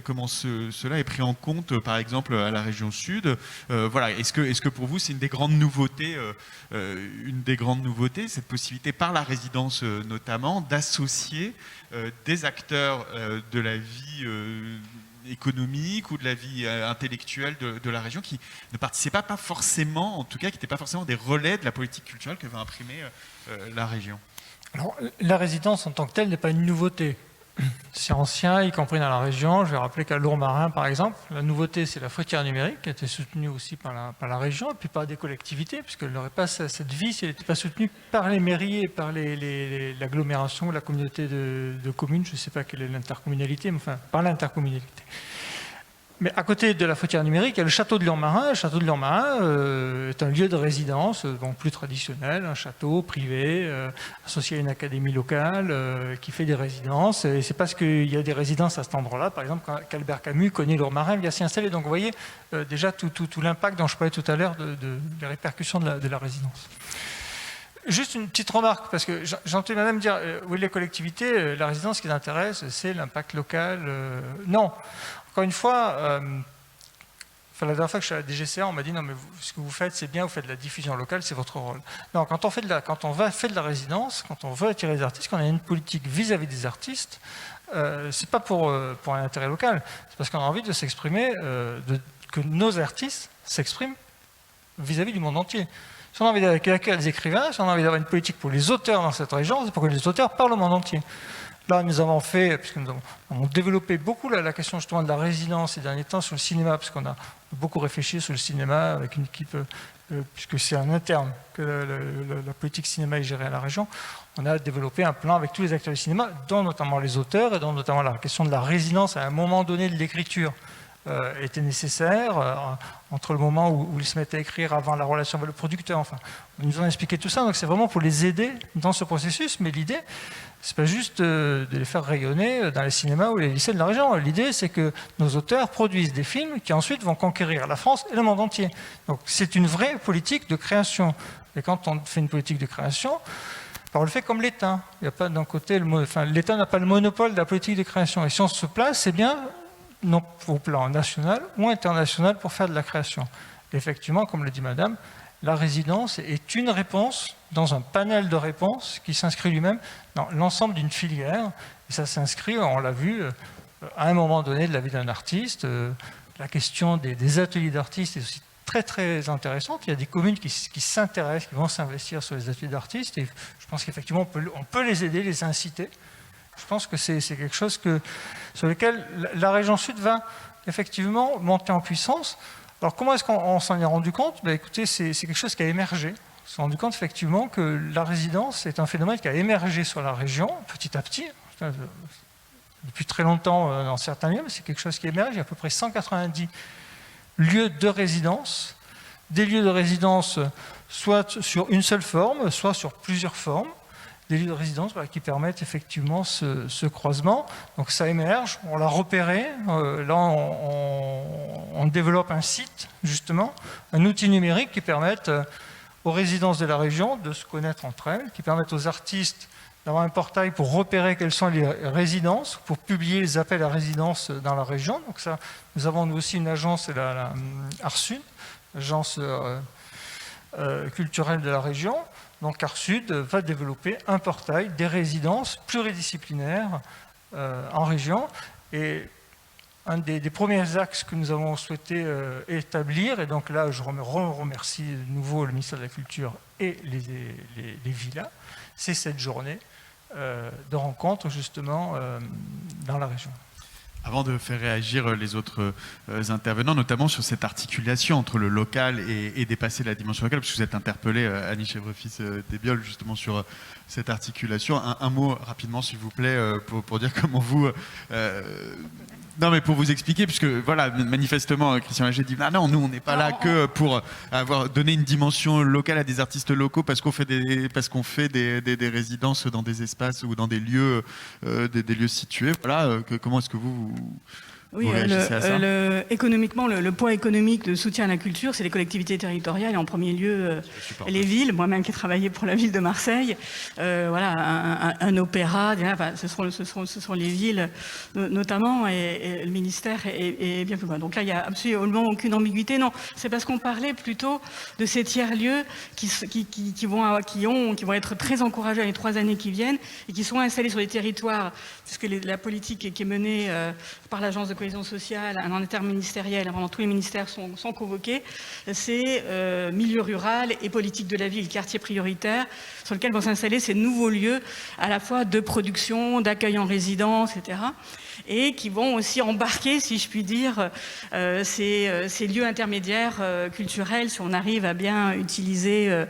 comment cela est pris en compte, par exemple, à la région Sud. Voilà. Est-ce que pour vous c'est une des grandes nouveautés, cette possibilité par la résidence notamment d'associer des acteurs de la vie économique ou de la vie intellectuelle de la région qui ne participaient pas forcément, en tout cas qui n'étaient pas forcément des relais de la politique culturelle que va imprimer la région? Alors, la résidence en tant que telle n'est pas une nouveauté. C'est ancien, y compris dans la région. Je vais rappeler qu'à Lourmarin, par exemple, la nouveauté, c'est la fautière numérique, qui a été soutenue aussi par la région, et puis par des collectivités, puisqu'elle n'aurait pas cette vie si elle n'était pas soutenue par les mairies et par l'agglomération ou la communauté de communes. Je ne sais pas quelle est l'intercommunalité, mais enfin, par l'intercommunalité. Mais à côté de la fautière numérique, il y a le château de Lourmarin. Le château de Lourmarin est un lieu de résidence, donc plus traditionnel, un château privé, associé à une académie locale, qui fait des résidences. Et c'est parce qu'il y a des résidences à cet endroit-là, par exemple, qu'Albert Camus connaît Lourmarin, vient s'y installer. Donc vous voyez déjà tout l'impact dont je parlais tout à l'heure des répercussions de la résidence. Juste une petite remarque, parce que j'entends même dire, oui, les collectivités, la résidence, ce qui les intéresse, c'est l'impact local. Non. Encore une fois, la dernière fois que je suis à la DGCA, on m'a dit non mais ce que vous faites c'est bien, vous faites de la diffusion locale, c'est votre rôle. Non, quand on fait de la résidence, quand on veut attirer les artistes, quand on a une politique vis-à-vis des artistes, c'est pas pour un intérêt local, c'est parce qu'on a envie de s'exprimer, que nos artistes s'expriment vis-à-vis du monde entier. Si on a envie d'accueillir les écrivains, si on a envie d'avoir une politique pour les auteurs dans cette région, c'est pour que les auteurs parlent au monde entier. Là, nous avons fait, puisque nous avons développé beaucoup la question justement de la résidence ces derniers temps sur le cinéma, parce qu'on a beaucoup réfléchi sur le cinéma avec une équipe, puisque c'est en interne que la politique cinéma est gérée à la région. On a développé un plan avec tous les acteurs du cinéma, dont notamment les auteurs et dont notamment la question de la résidence à un moment donné de l'écriture était nécessaire, entre le moment où ils se mettaient à écrire avant la relation avec le producteur. Enfin, ils nous ont expliqué tout ça, donc c'est vraiment pour les aider dans ce processus, mais l'idée, c'est pas juste de les faire rayonner dans les cinémas ou les lycées de la région. L'idée, c'est que nos auteurs produisent des films qui ensuite vont conquérir la France et le monde entier. Donc c'est une vraie politique de création. Et quand on fait une politique de création, on le fait comme l'État. Il n'y a pas d'un côté, l'État n'a pas le monopole de la politique de création. Et si on se place, c'est bien non au plan national ou international pour faire de la création. Et effectivement, comme le dit Madame, la résidence est une réponse dans un panel de réponses qui s'inscrit lui-même dans l'ensemble d'une filière. Et ça s'inscrit, on l'a vu, à un moment donné de la vie d'un artiste. La question des ateliers d'artistes est aussi très très intéressante. Il y a des communes qui s'intéressent, qui vont s'investir sur les ateliers d'artistes. Et je pense qu'effectivement, on peut les aider, les inciter. Je pense que c'est quelque chose sur lequel la région Sud va effectivement monter en puissance. Alors comment est-ce qu'on s'en est rendu compte? Écoutez, c'est quelque chose qui a émergé. On s'est rendu compte effectivement que la résidence est un phénomène qui a émergé sur la région petit à petit. Depuis très longtemps dans certains lieux, mais c'est quelque chose qui émerge. Il y a à peu près 190 lieux de résidence. Des lieux de résidence soit sur une seule forme, soit sur plusieurs formes. Des lieux de résidence qui permettent effectivement ce croisement. Donc ça émerge, on l'a repéré. Là, on développe un site, justement, un outil numérique qui permette aux résidences de la région de se connaître entre elles, qui permettent aux artistes d'avoir un portail pour repérer quelles sont les résidences, pour publier les appels à résidence dans la région. Donc ça, nous avons nous aussi une agence, c'est la Arsud, l'agence culturelle de la région. Donc Arsud va développer un portail des résidences pluridisciplinaires en région. Et un des premiers axes que nous avons souhaité établir, et donc là je remercie de nouveau le ministère de la Culture et les villas, c'est cette journée de rencontre justement dans la région. Avant de faire réagir les autres intervenants, notamment sur cette articulation entre le local et dépasser la dimension locale, parce que vous êtes interpellé, Annie Chèvrefils-Desbiolles, justement sur cette articulation. Un mot rapidement, s'il vous plaît, pour dire comment vous... Non, mais pour vous expliquer, puisque voilà, manifestement, Christian Lager dit ah non, nous on n'est pas là que pour avoir donné une dimension locale à des artistes locaux parce qu'on fait des résidences dans des espaces ou dans des lieux, des lieux situés. Voilà, comment est-ce que vous réagissez à ça? Économiquement, le poids économique de soutien à la culture, c'est les collectivités territoriales et en premier lieu les villes. Moi-même qui ai travaillé pour la ville de Marseille, voilà, un opéra, enfin, ce sont les villes notamment, et le ministère est bien plus loin. Donc là, il n'y a absolument aucune ambiguïté. Non, c'est parce qu'on parlait plutôt de ces tiers-lieux qui vont être très encouragés dans les 3 années qui viennent et qui sont installés sur les territoires, puisque la politique qui est menée par l'agence de cohésion sociale, un interministériel, vraiment tous les ministères sont convoqués, c'est milieu rural et politique de la ville, quartier prioritaire, sur lequel vont s'installer ces nouveaux lieux à la fois de production, d'accueil en résidence, etc. Et qui vont aussi embarquer, si je puis dire, ces lieux intermédiaires culturels, si on arrive à bien utiliser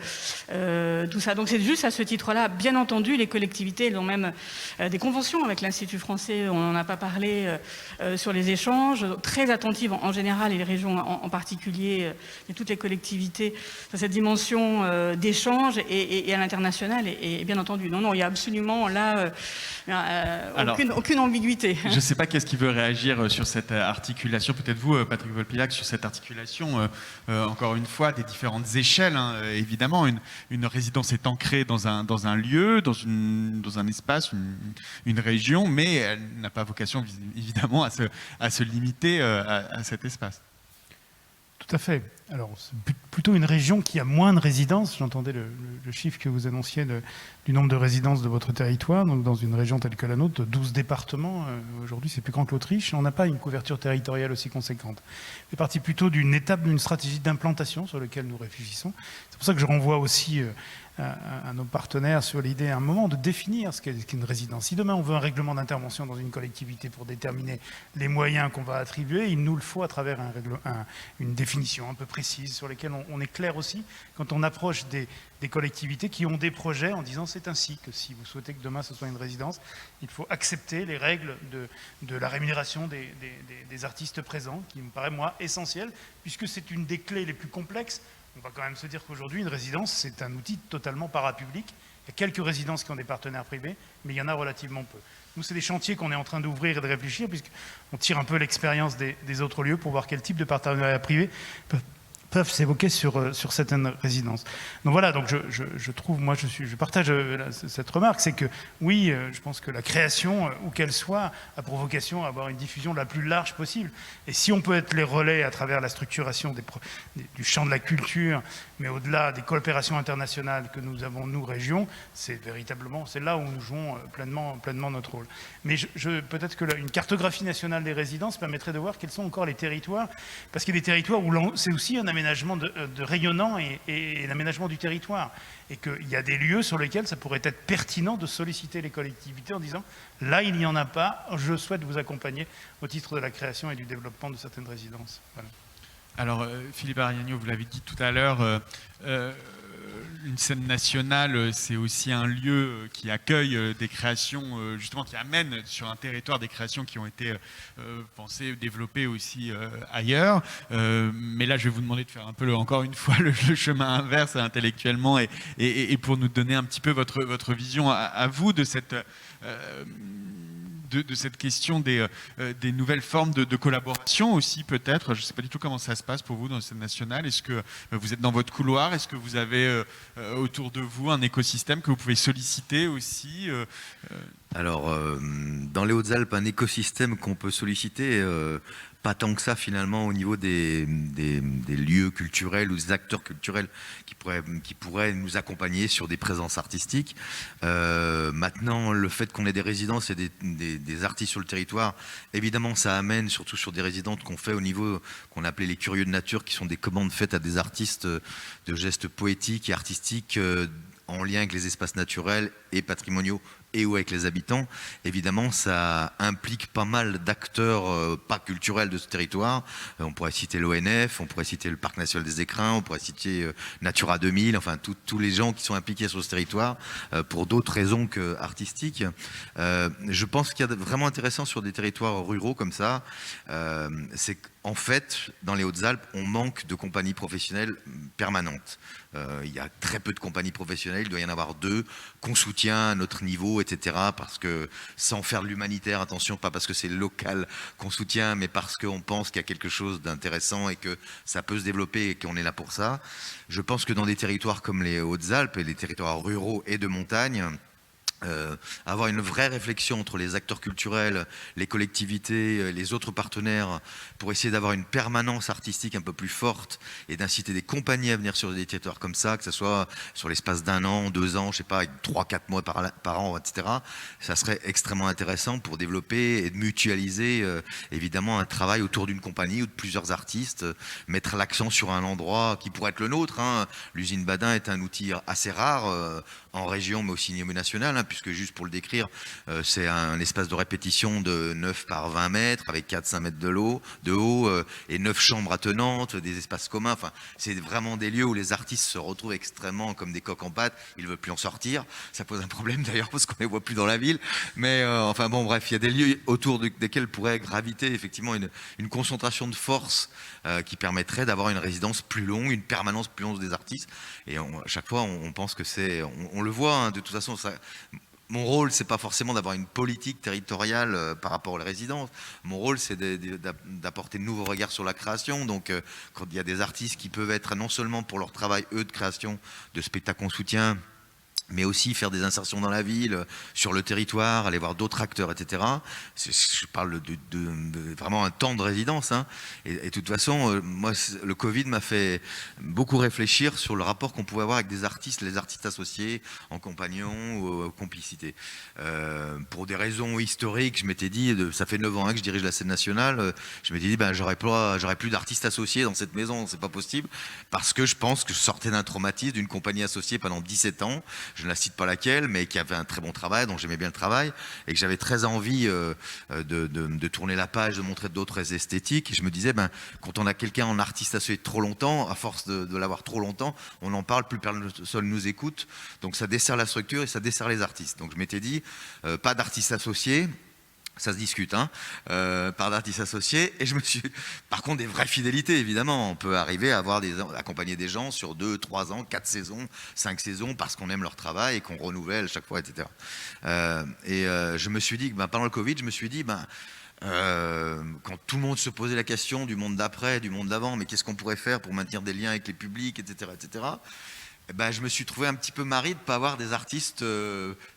tout ça. Donc c'est juste à ce titre-là, bien entendu, les collectivités ont même des conventions avec l'Institut français, on n'en a pas parlé, sur les échanges, très attentives en général, et les régions en particulier, et toutes les collectivités, sur cette dimension d'échange et à l'international, et bien entendu. Non, il n'y a absolument là aucune ambiguïté. Je ne sais pas qu'est-ce qui veut réagir sur cette articulation, peut-être vous, Patrick Volpillac, sur cette articulation, encore une fois, des différentes échelles. Hein. Évidemment, une résidence est ancrée dans un lieu, dans un espace, une région, mais elle n'a pas vocation, évidemment, à se limiter à cet espace. Tout à fait. Alors, c'est plutôt une région qui a moins de résidences. J'entendais le chiffre que vous annonciez du nombre de résidences de votre territoire. Donc dans une région telle que la nôtre, 12 départements, aujourd'hui c'est plus grand que l'Autriche, on n'a pas une couverture territoriale aussi conséquente. C'est parti plutôt d'une étape, d'une stratégie d'implantation sur laquelle nous réfléchissons. C'est pour ça que je renvoie aussi à nos partenaires sur l'idée à un moment de définir ce qu'est une résidence. Si demain on veut un règlement d'intervention dans une collectivité pour déterminer les moyens qu'on va attribuer, il nous le faut à travers une définition un peu précise sur lesquelles on est clair aussi quand on approche des collectivités qui ont des projets en disant c'est ainsi que si vous souhaitez que demain ce soit une résidence, il faut accepter les règles de la rémunération des artistes présents, qui me paraît moi essentiel, puisque c'est une des clés les plus complexes. On va quand même se dire qu'aujourd'hui, une résidence, c'est un outil totalement parapublic. Il y a quelques résidences qui ont des partenaires privés, mais il y en a relativement peu. Nous, c'est des chantiers qu'on est en train d'ouvrir et de réfléchir, puisqu'on tire un peu l'expérience des autres lieux pour voir quel type de partenariat privé peuvent s'évoquer sur certaines résidences. Donc voilà, donc je trouve, moi je partage cette remarque, c'est que oui, je pense que la création, où qu'elle soit, a pour vocation à avoir une diffusion la plus large possible. Et si on peut être les relais à travers la structuration du champ de la culture, mais au-delà des coopérations internationales que nous avons, nous, régions, c'est là où nous jouons pleinement notre rôle. Mais peut-être que une cartographie nationale des résidences permettrait de voir quels sont encore les territoires, parce qu'il y a des territoires où c'est aussi un aménagement de rayonnant et l'aménagement du territoire. Et qu'il y a des lieux sur lesquels ça pourrait être pertinent de solliciter les collectivités en disant « là, il n'y en a pas, je souhaite vous accompagner au titre de la création et du développement de certaines résidences. » Voilà. Alors, Philippe Arignano, vous l'avez dit tout à l'heure, une scène nationale, c'est aussi un lieu qui accueille des créations, justement, qui amène sur un territoire des créations qui ont été pensées, développées aussi ailleurs. Mais là, je vais vous demander de faire un peu, encore une fois, le chemin inverse intellectuellement et pour nous donner un petit peu votre vision à vous de cette... De cette question des nouvelles formes de collaboration aussi peut-être. Je ne sais pas du tout comment ça se passe pour vous dans le scène national. Est-ce que vous êtes dans votre couloir? Est-ce que vous avez autour de vous un écosystème que vous pouvez solliciter aussi Alors, dans les Hautes-Alpes, un écosystème qu'on peut solliciter, pas tant que ça finalement au niveau des lieux culturels ou des acteurs culturels qui pourraient nous accompagner sur des présences artistiques. Maintenant, le fait qu'on ait des résidences et des artistes sur le territoire, évidemment, ça amène surtout sur des résidentes qu'on fait au niveau qu'on appelait les curieux de nature, qui sont des commandes faites à des artistes de gestes poétiques et artistiques en lien avec les espaces naturels et patrimoniaux et ou avec les habitants. Évidemment, ça implique pas mal d'acteurs pas culturels de ce territoire. On pourrait citer l'ONF, on pourrait citer le Parc national des Écrins, on pourrait citer Natura 2000, enfin tous les gens qui sont impliqués sur ce territoire pour d'autres raisons qu'artistiques. Je pense qu'il y a vraiment intéressant sur des territoires ruraux comme ça, c'est qu'en fait, dans les Hautes-Alpes, on manque de compagnies professionnelles permanentes. Il y a très peu de compagnies professionnelles, il doit y en avoir 2 qu'on soutient à notre niveau, etc. Parce que, sans faire de l'humanitaire, attention, pas parce que c'est local qu'on soutient, mais parce qu'on pense qu'il y a quelque chose d'intéressant et que ça peut se développer et qu'on est là pour ça. Je pense que dans des territoires comme les Hautes-Alpes et les territoires ruraux et de montagne, avoir une vraie réflexion entre les acteurs culturels, les collectivités, les autres partenaires pour essayer d'avoir une permanence artistique un peu plus forte et d'inciter des compagnies à venir sur des territoires comme ça, que ce soit sur l'espace d'1 an, 2 ans, je sais pas, avec 3-4 mois par an, etc. Ça serait extrêmement intéressant pour développer et de mutualiser évidemment un travail autour d'une compagnie ou de plusieurs artistes, mettre l'accent sur un endroit qui pourrait être le nôtre. L'usine Badin est un outil assez rare en région mais aussi au niveau national, puisque juste pour le décrire, c'est un espace de répétition de 9 par 20 mètres avec 4-5 mètres de haut et 9 chambres attenantes, des espaces communs. Enfin, c'est vraiment des lieux où les artistes se retrouvent extrêmement comme des coqs en pâte. Ils ne veulent plus en sortir. Ça pose un problème d'ailleurs parce qu'on ne les voit plus dans la ville. Mais enfin bon, bref, il y a des lieux autour desquels pourrait graviter effectivement une concentration de force qui permettrait d'avoir une résidence plus longue, une permanence plus longue des artistes. Et à chaque fois, on pense que c'est... On le voit, de toute façon, ça... Mon rôle, c'est pas forcément d'avoir une politique territoriale par rapport aux résidences. Mon rôle, c'est d'apporter de nouveaux regards sur la création. Donc, quand il y a des artistes qui peuvent être non seulement pour leur travail, eux, de création, de spectacles en soutien, mais aussi faire des insertions dans la ville, sur le territoire, aller voir d'autres acteurs, etc. Je parle de vraiment un temps de résidence. Hein. Et de toute façon, moi, le Covid m'a fait beaucoup réfléchir sur le rapport qu'on pouvait avoir avec des artistes, les artistes associés, en compagnon ou complicité. Pour des raisons historiques, je m'étais dit, ça fait 9 ans que je dirige la scène nationale, je m'étais dit, j'aurais plus d'artistes associés dans cette maison, c'est pas possible, parce que je pense que je sortais d'un traumatisme, d'une compagnie associée pendant 17 ans, je ne la cite pas laquelle, mais qui avait un très bon travail, donc j'aimais bien le travail, et que j'avais très envie de tourner la page, de montrer d'autres esthétiques. Et je me disais, quand on a quelqu'un en artiste associé trop longtemps, à force de l'avoir trop longtemps, on en parle, plus personne nous écoute, donc ça dessert la structure et ça dessert les artistes. Donc je m'étais dit, pas d'artistes associés, ça se discute, hein, par d'artistes associés. Et je me suis, par contre, des vraies fidélités, évidemment. On peut arriver à accompagner des gens sur 2, 3 ans, 4 saisons, 5 saisons, parce qu'on aime leur travail et qu'on renouvelle chaque fois, etc. Je me suis dit que pendant le Covid, je me suis dit, quand tout le monde se posait la question du monde d'après, du monde d'avant, mais qu'est-ce qu'on pourrait faire pour maintenir des liens avec les publics, etc., etc. Je me suis trouvé un petit peu marri de ne pas avoir des artistes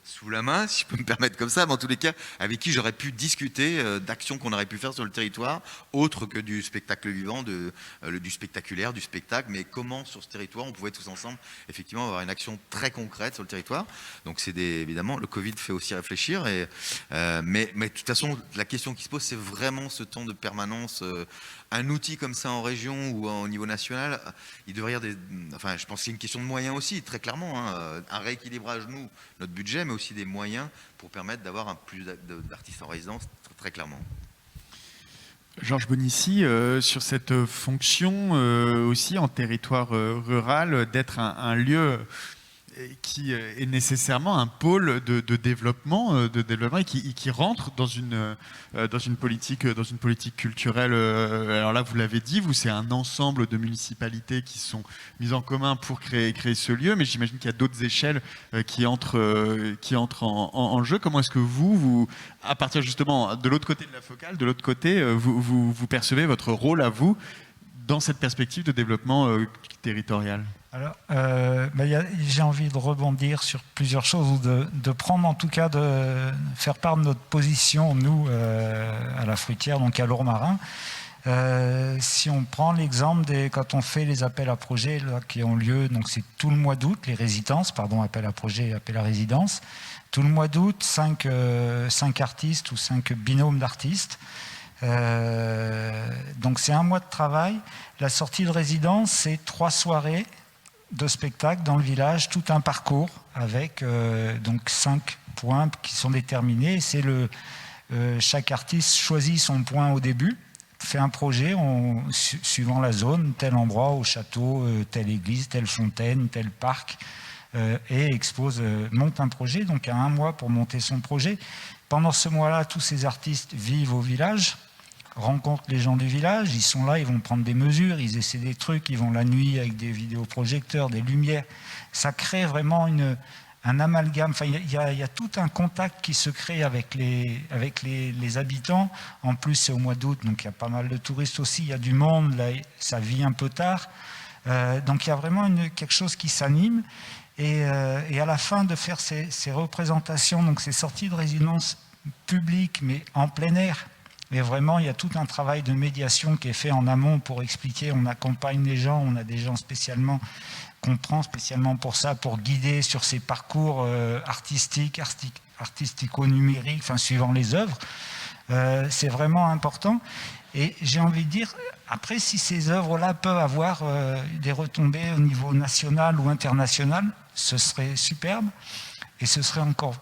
sous la main, si je peux me permettre comme ça, mais en tous les cas, avec qui j'aurais pu discuter d'actions qu'on aurait pu faire sur le territoire, autre que du spectacle vivant, du spectaculaire, du spectacle, mais comment sur ce territoire on pouvait tous ensemble effectivement avoir une action très concrète sur le territoire. Donc évidemment, le Covid fait aussi réfléchir, mais de toute façon, la question qui se pose, c'est vraiment ce temps de permanence. Un outil comme ça en région ou au niveau national, il devrait y avoir je pense que c'est une question de moyens aussi, très clairement. Hein, un rééquilibrage, notre budget, mais aussi des moyens pour permettre d'avoir plus d'artistes en résidence, très clairement. Georges Bonissi, sur cette fonction aussi en territoire rural, d'être un lieu qui est nécessairement un pôle de développement et qui rentre dans une politique culturelle. Alors là, vous l'avez dit, c'est un ensemble de municipalités qui sont mises en commun pour créer ce lieu, mais j'imagine qu'il y a d'autres échelles qui entrent en jeu. Comment est-ce que vous, à partir justement de l'autre côté de la focale, de l'autre côté, vous percevez votre rôle à vous dans cette perspective de développement territorial ? Alors, j'ai envie de rebondir sur plusieurs choses, ou de prendre en tout cas, de faire part de notre position, nous, à la Fruitière, donc à Lourmarin. Si on prend l'exemple quand on fait les appels à projets là, qui ont lieu, donc c'est tout le mois d'août, les résidences, appels à projets et appels à résidence, tout le mois d'août, 5 artistes ou 5 binômes d'artistes. Donc c'est un mois de travail. La sortie de résidence, c'est 3 soirées de spectacle dans le village, tout un parcours avec donc 5 points qui sont déterminés. C'est chaque artiste choisit son point au début, fait un projet suivant la zone, tel endroit au château, telle église, telle fontaine, tel parc, et monte un projet, donc à 1 mois pour monter son projet. Pendant ce mois-là, tous ces artistes vivent au village, rencontrent les gens du village, ils sont là, ils vont prendre des mesures, ils essaient des trucs, ils vont la nuit avec des vidéoprojecteurs, des lumières. Ça crée vraiment un amalgame. Enfin, il y a tout un contact qui se crée avec les habitants. En plus, c'est au mois d'août, donc il y a pas mal de touristes aussi. Il y a du monde, là, ça vit un peu tard. Donc il y a vraiment quelque chose qui s'anime. Et à la fin de faire ces représentations, donc ces sorties de résidence publiques, mais en plein air. Mais vraiment, il y a tout un travail de médiation qui est fait en amont pour expliquer. On accompagne les gens, on a des gens qu'on prend spécialement pour ça, pour guider sur ces parcours artistico-numériques, enfin, suivant les œuvres. C'est vraiment important. Et j'ai envie de dire, après, si ces œuvres-là peuvent avoir des retombées au niveau national ou international, ce serait superbe. Et ce serait encore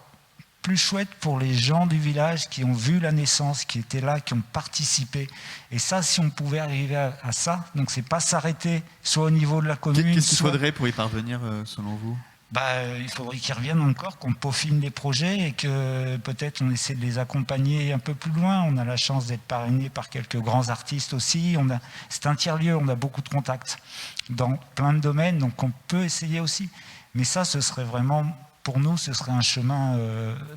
plus chouette pour les gens du village qui ont vu la naissance, qui étaient là, qui ont participé. Et ça, si on pouvait arriver à ça, donc c'est pas s'arrêter soit au niveau de la commune... Qu'est-ce qu'il faudrait pour y parvenir, selon vous ? Il faudrait qu'ils reviennent encore, qu'on peaufine des projets et que peut-être on essaie de les accompagner un peu plus loin. On a la chance d'être parrainé par quelques grands artistes aussi. C'est un tiers-lieu, on a beaucoup de contacts dans plein de domaines, donc on peut essayer aussi. Mais ça, ce serait vraiment... Pour nous, ce serait un chemin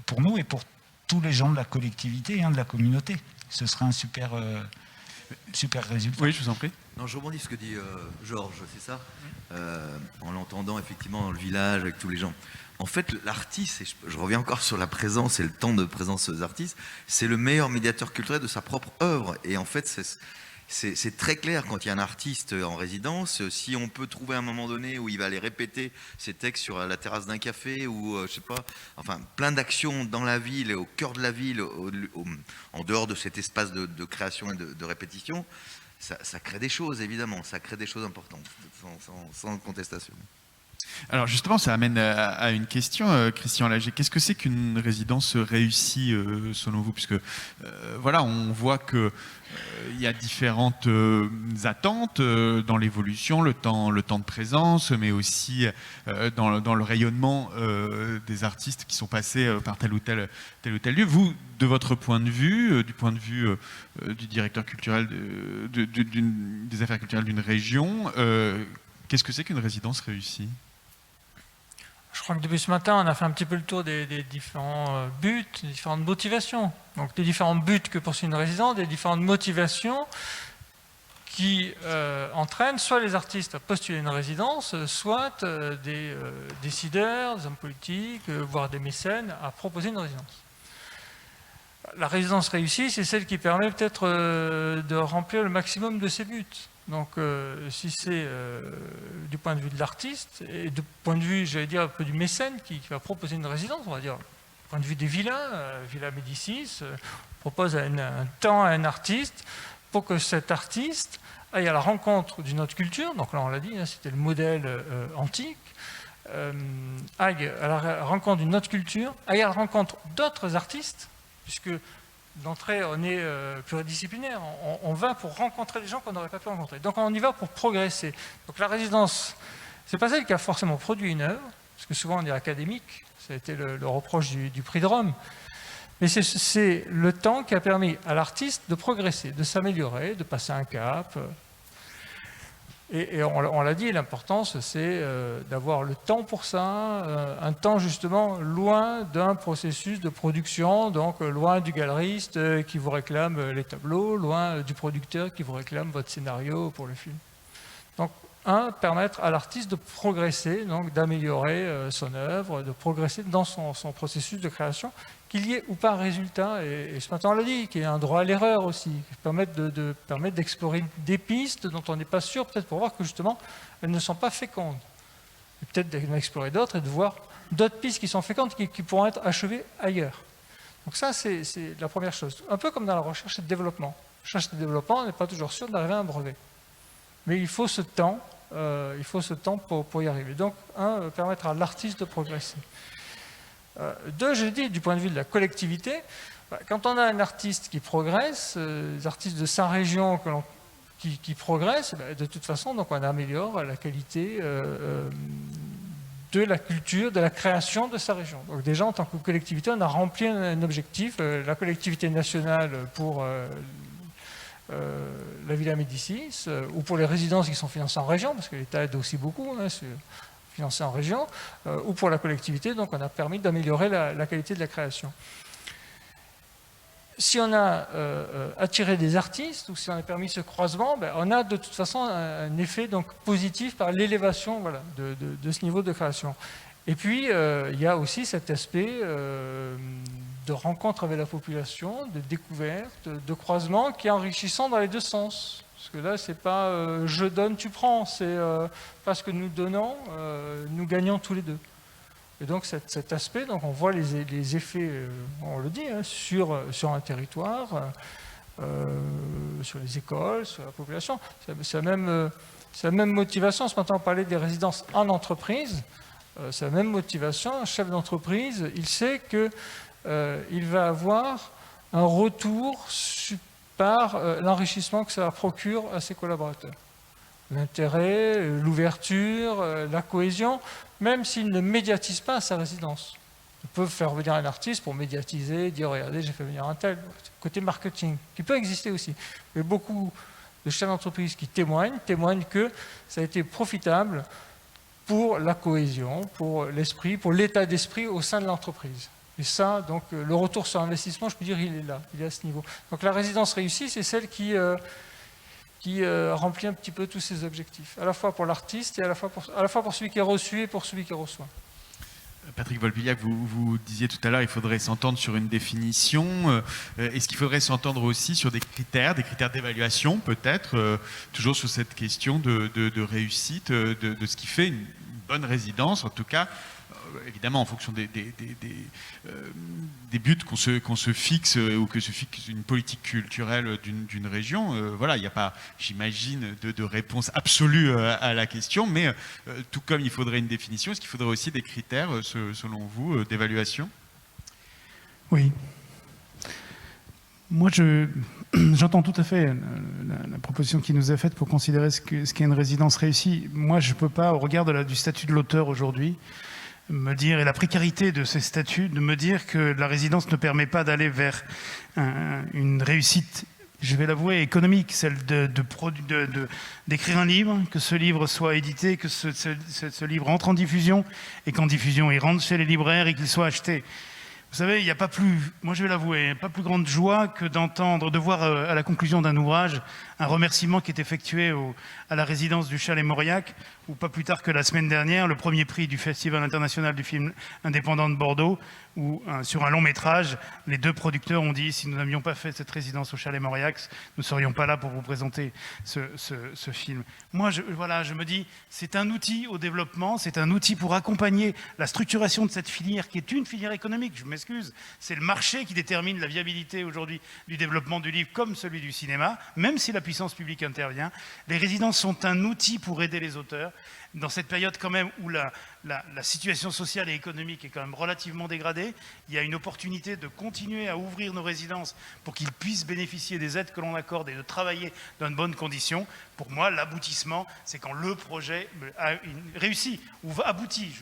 pour nous et pour tous les gens de la collectivité, de la communauté. Ce serait un super super résultat. Oui, je vous en prie. Non, je rebondis sur ce que dit Georges, c'est ça en l'entendant effectivement dans le village avec tous les gens. En fait, l'artiste, et je reviens encore sur la présence et le temps de présence des artistes, c'est le meilleur médiateur culturel de sa propre œuvre. Et en fait, c'est très clair quand il y a un artiste en résidence, si on peut trouver un moment donné où il va aller répéter ses textes sur la terrasse d'un café ou je sais pas, enfin plein d'actions dans la ville, au cœur de la ville, en dehors de cet espace de création et de répétition, ça crée des choses évidemment, ça crée des choses importantes, sans contestation. Alors justement, ça amène à une question, Christian Lager. Qu'est-ce que c'est qu'une résidence réussie, selon vous? Puisque voilà, on voit que il y a différentes attentes dans l'évolution, le temps de présence, mais aussi dans le rayonnement des artistes qui sont passés par tel ou tel lieu. Vous, de votre point de vue, du point de vue du directeur culturel des affaires culturelles d'une région, qu'est-ce que c'est qu'une résidence réussie? Je crois que depuis ce matin, on a fait un petit peu le tour des différents buts, des différentes motivations. Donc des différents buts que poursuit une résidence, des différentes motivations qui entraînent soit les artistes à postuler une résidence, soit des décideurs, des hommes politiques, voire des mécènes à proposer une résidence. La résidence réussie, c'est celle qui permet peut-être de remplir le maximum de ses buts. Donc, si c'est du point de vue de l'artiste, et du point de vue, j'allais dire, un peu du mécène qui va proposer une résidence, on va dire, du point de vue des villas, Villa Médicis, propose un temps à un artiste pour que cet artiste aille à la rencontre d'une autre culture, donc là on l'a dit, hein, c'était le modèle antique, aille à la rencontre d'une autre culture, aille à la rencontre d'autres artistes, puisque d'entrée, on est pluridisciplinaire. On va pour rencontrer des gens qu'on n'aurait pas pu rencontrer. Donc on y va pour progresser. Donc la résidence, c'est pas celle qui a forcément produit une œuvre, parce que souvent on est académique, ça a été le reproche du prix de Rome. Mais c'est le temps qui a permis à l'artiste de progresser, de s'améliorer, de passer un cap. Et on l'a dit, l'importance, c'est d'avoir le temps pour ça, un temps justement loin d'un processus de production, donc loin du galeriste qui vous réclame les tableaux, loin du producteur qui vous réclame votre scénario pour le film. Donc, permettre à l'artiste de progresser, donc d'améliorer son œuvre, de progresser dans son processus de création, qu'il y ait ou pas un résultat, et ce matin on l'a dit, qu'il y ait un droit à l'erreur aussi, qui permettre d'explorer des pistes dont on n'est pas sûr, peut-être pour voir que justement elles ne sont pas fécondes. Et peut-être d'en explorer d'autres et de voir d'autres pistes qui sont fécondes, qui pourront être achevées ailleurs. Donc ça, c'est la première chose. Un peu comme dans la recherche et le développement. La recherche et le développement, on n'est pas toujours sûr d'arriver à un brevet. Mais il faut ce temps, pour y arriver. Donc, permettre à l'artiste de progresser. Deux, je dis, du point de vue de la collectivité, quand on a un artiste qui progresse, des artistes de sa région qui progressent, de toute façon, donc on améliore la qualité de la culture, de la création de sa région. Donc déjà, en tant que collectivité, on a rempli un objectif, la collectivité nationale pour la Villa Médicis, ou pour les résidences qui sont financées en région, parce que l'État aide aussi beaucoup, hein, financé en région, ou pour la collectivité, donc on a permis d'améliorer la qualité de la création. Si on a attiré des artistes, ou si on a permis ce croisement, on a de toute façon un effet donc, positif par l'élévation voilà, de ce niveau de création. Et puis, il y a aussi cet aspect de rencontre avec la population, de découverte, de croisement qui est enrichissant dans les deux sens. Parce que là, c'est pas je donne, tu prends, c'est parce que nous donnons, nous gagnons tous les deux. Et donc cet aspect, donc on voit les effets, on le dit, hein, sur un territoire, sur les écoles, sur la population. C'est la même motivation. Ce matin, on parlait des résidences en entreprise. C'est la même motivation. Un chef d'entreprise, il sait qu'il va avoir un retour par l'enrichissement que ça procure à ses collaborateurs. L'intérêt, l'ouverture, la cohésion, même s'il ne médiatise pas sa résidence. Ils peuvent faire venir un artiste pour médiatiser, dire « Regardez, j'ai fait venir un tel », côté marketing, qui peut exister aussi. Mais beaucoup de chefs d'entreprise qui témoignent que ça a été profitable pour la cohésion, pour l'esprit, pour l'état d'esprit au sein de l'entreprise. Et ça, donc, le retour sur investissement, je peux dire, il est là, il est à ce niveau. Donc la résidence réussie, c'est celle qui qui remplit un petit peu tous ces objectifs, à la fois pour l'artiste et à la fois pour celui qui est reçu et pour celui qui reçoit. Patrick Volpillac, vous disiez tout à l'heure, il faudrait s'entendre sur une définition. Est-ce qu'il faudrait s'entendre aussi sur des critères d'évaluation, peut-être, toujours sur cette question de réussite, de ce qui fait une bonne résidence, en tout cas, évidemment en fonction des buts qu'on se fixe ou que se fixe une politique culturelle d'une région. Voilà, il n'y a pas, j'imagine, de réponse absolue à la question, mais tout comme il faudrait une définition, est-ce qu'il faudrait aussi des critères, selon vous, d'évaluation? Oui. Moi, j'entends tout à fait la proposition qui nous est faite pour considérer ce qu'est une résidence réussie. Moi, je ne peux pas, au regard du statut de l'auteur aujourd'hui, me dire, et la précarité de ces statuts, de me dire que la résidence ne permet pas d'aller vers une réussite, je vais l'avouer, économique, celle d'écrire un livre, que ce livre soit édité, que ce livre entre en diffusion, et qu'en diffusion, il rentre chez les libraires et qu'il soit acheté. Vous savez, il n'y a pas plus, moi je vais l'avouer, pas plus grande joie que de voir à la conclusion d'un ouvrage un remerciement qui est effectué à la résidence du Chalet-Mauriac, ou pas plus tard que la semaine dernière, le premier prix du Festival international du film indépendant de Bordeaux, où sur un long métrage, les deux producteurs ont dit, si nous n'avions pas fait cette résidence au Chalet-Mauriac, nous ne serions pas là pour vous présenter ce film. Moi, je me dis, c'est un outil au développement, c'est un outil pour accompagner la structuration de cette filière, qui est une filière économique, je m'excuse, c'est le marché qui détermine la viabilité aujourd'hui du développement du livre comme celui du cinéma, même si la puissance publique intervient. Les résidences sont un outil pour aider les auteurs, dans cette période quand même où la situation sociale et économique est quand même relativement dégradée. Il y a une opportunité de continuer à ouvrir nos résidences pour qu'ils puissent bénéficier des aides que l'on accorde et de travailler dans de bonnes conditions. Pour moi, l'aboutissement, c'est quand le projet a réussi ou aboutit.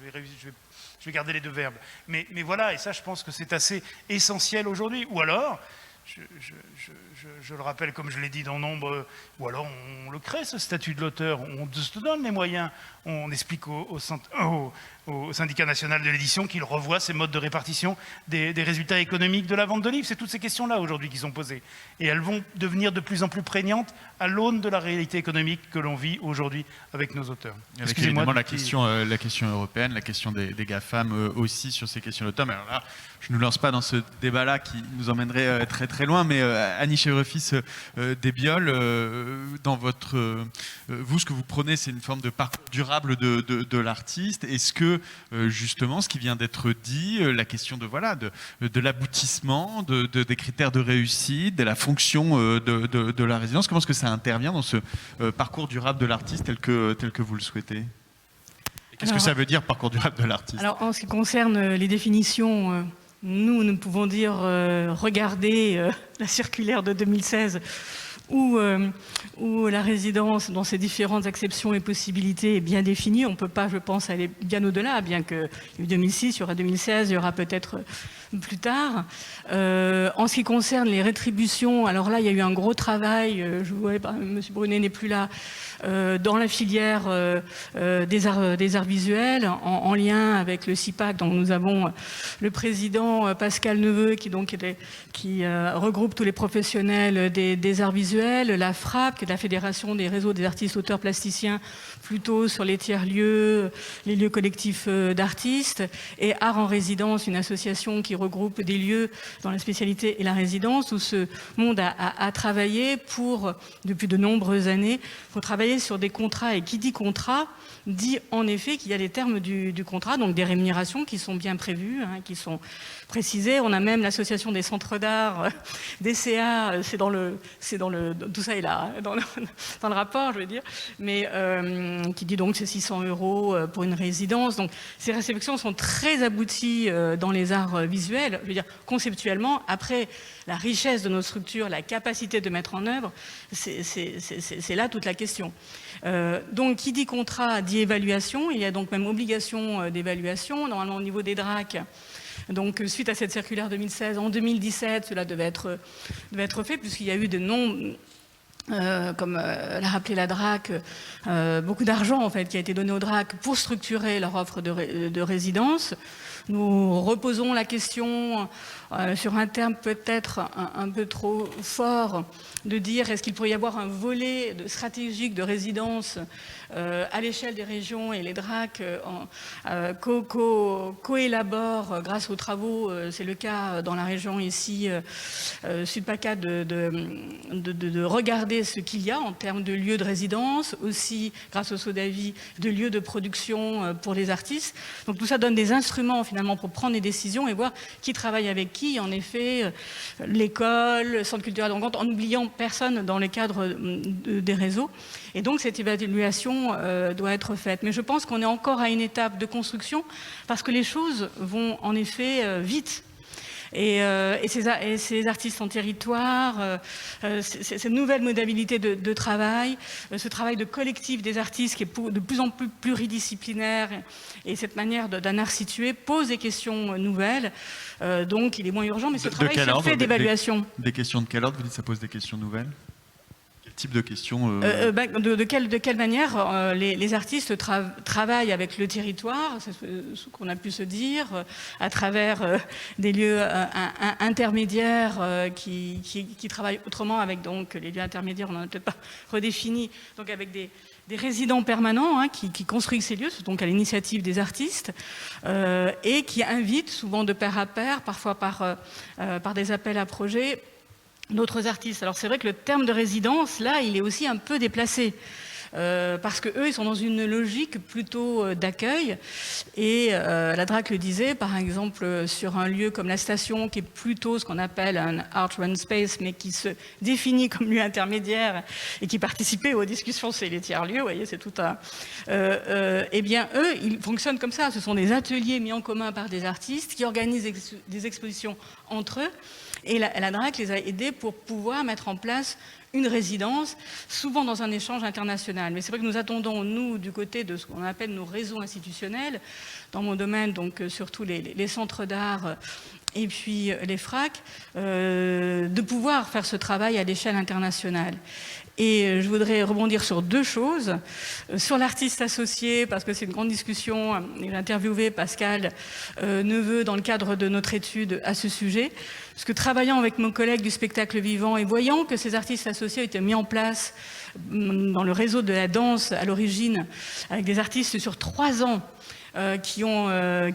Je vais garder les deux verbes. Mais voilà, et ça, je pense que c'est assez essentiel aujourd'hui. Ou alors, je le rappelle comme je l'ai dit dans nombre, ou alors on le crée ce statut de l'auteur, on se donne les moyens, on explique au syndicat national de l'édition qu'il revoit ses modes de répartition des résultats économiques de la vente de livres. C'est toutes ces questions-là aujourd'hui qui sont posées. Et elles vont devenir de plus en plus prégnantes à l'aune de la réalité économique que l'on vit aujourd'hui avec nos auteurs. Avec évidemment la question européenne, la question des GAFAM aussi sur ces questions d'auteur. Mais alors là, je ne nous lance pas dans ce débat-là qui nous emmènerait très très loin, mais Annie Chèvrefils Desbioles, dans vous, ce que vous prenez, c'est une forme de parcours durable de l'artiste. Est-ce que justement, ce qui vient d'être dit, la question de l'aboutissement, des critères de réussite, de la fonction de la résidence, comment est-ce que ça intervient dans ce parcours durable de l'artiste tel que vous le souhaitez? Qu'est-ce que ça veut dire, parcours durable de l'artiste? Alors, en ce qui concerne les définitions, nous pouvons dire, regardez la circulaire de 2016, où la résidence, dans ses différentes acceptions et possibilités, est bien définie. On ne peut pas, je pense, aller bien au-delà, bien qu'il y ait eu 2006, il y aura 2016, il y aura peut-être plus tard. En ce qui concerne les rétributions, alors là, il y a eu un gros travail, je vois, M. Brunet n'est plus là, dans la filière des arts visuels, en lien avec le CIPAC, dont nous avons le président Pascal Neveu, qui regroupe tous les professionnels des arts visuels, la FRAP, qui est la Fédération des réseaux des artistes auteurs plasticiens, plutôt sur les tiers-lieux, les lieux collectifs d'artistes, et Art en résidence, une association qui regroupe des lieux dans la spécialité et la résidence, où ce monde a travaillé depuis de nombreuses années, pour travailler sur des contrats. Et qui dit contrat, dit en effet qu'il y a les termes du contrat, donc des rémunérations qui sont bien prévues, qui sont précisées. On a même l'association des centres d'art, des CA, tout ça est là, dans le rapport, je veux dire, mais qui dit donc c'est 600 € pour une résidence. Donc ces réflexions sont très abouties dans les arts visuels, je veux dire conceptuellement. Après, la richesse de nos structures, la capacité de mettre en œuvre, c'est là toute la question. Donc qui dit contrat dit évaluation, il y a donc même obligation d'évaluation, normalement au niveau des DRAC. Donc suite à cette circulaire 2016, en 2017, cela devait être fait, puisqu'il y a eu de nombres, comme l'a rappelé la DRAC, beaucoup d'argent en fait qui a été donné aux DRAC pour structurer leur offre de résidence. Nous reposons la question sur un terme peut-être un peu trop fort, de dire est-ce qu'il pourrait y avoir un volet stratégique de résidence à l'échelle des régions, et les DRAC coélaborent grâce aux travaux, c'est le cas dans la région ici, Sud-PACA, de regarder ce qu'il y a en termes de lieux de résidence, aussi grâce au SODAVI, de lieux de production pour les artistes. Donc tout ça donne des instruments finalement pour prendre des décisions et voir qui travaille avec qui, en effet, l'école, le centre culturel de rencontre, en n'oubliant personne dans le cadre des réseaux. Et donc cette évaluation doit être faite. Mais je pense qu'on est encore à une étape de construction parce que les choses vont en effet vite. Et ces artistes en territoire, ces nouvelles modalités de travail, ce travail de collectif des artistes qui est de plus en plus pluridisciplinaire, et cette manière d'un art situé pose des questions nouvelles. Donc il est moins urgent, mais ce travail se fait d'évaluation. Des questions de quel ordre? Vous dites que ça pose des questions nouvelles? Quel type de questions de quelle manière les artistes travaillent avec le territoire, c'est ce qu'on a pu se dire, à travers des lieux intermédiaires qui travaillent autrement avec donc les lieux intermédiaires, on n'en a peut-être pas redéfini, donc avec des résidents permanents qui construisent ces lieux, donc à l'initiative des artistes, et qui invitent souvent de pair à pair, parfois par des appels à projets, d'autres artistes. Alors c'est vrai que le terme de résidence, là, il est aussi un peu déplacé. Parce qu'eux, ils sont dans une logique plutôt d'accueil. Et la DRAC le disait, par exemple, sur un lieu comme la station, qui est plutôt ce qu'on appelle un art run space, mais qui se définit comme lieu intermédiaire et qui participait aux discussions, c'est les tiers-lieux, vous voyez, c'est tout un... eh bien, eux, ils fonctionnent comme ça. Ce sont des ateliers mis en commun par des artistes qui organisent des expositions entre eux. Et la DRAC les a aidés pour pouvoir mettre en place une résidence, souvent dans un échange international. Mais c'est vrai que nous attendons, nous, du côté de ce qu'on appelle nos réseaux institutionnels, dans mon domaine, donc surtout les centres d'art et puis les FRAC, de pouvoir faire ce travail à l'échelle internationale. Et je voudrais rebondir sur deux choses. Sur l'artiste associé, parce que c'est une grande discussion, j'ai interviewé Pascal Neveu dans le cadre de notre étude à ce sujet, parce que travaillant avec mon collègue du spectacle vivant et voyant que ces artistes associés étaient mis en place dans le réseau de la danse à l'origine, avec des artistes sur 3 ans, qui ont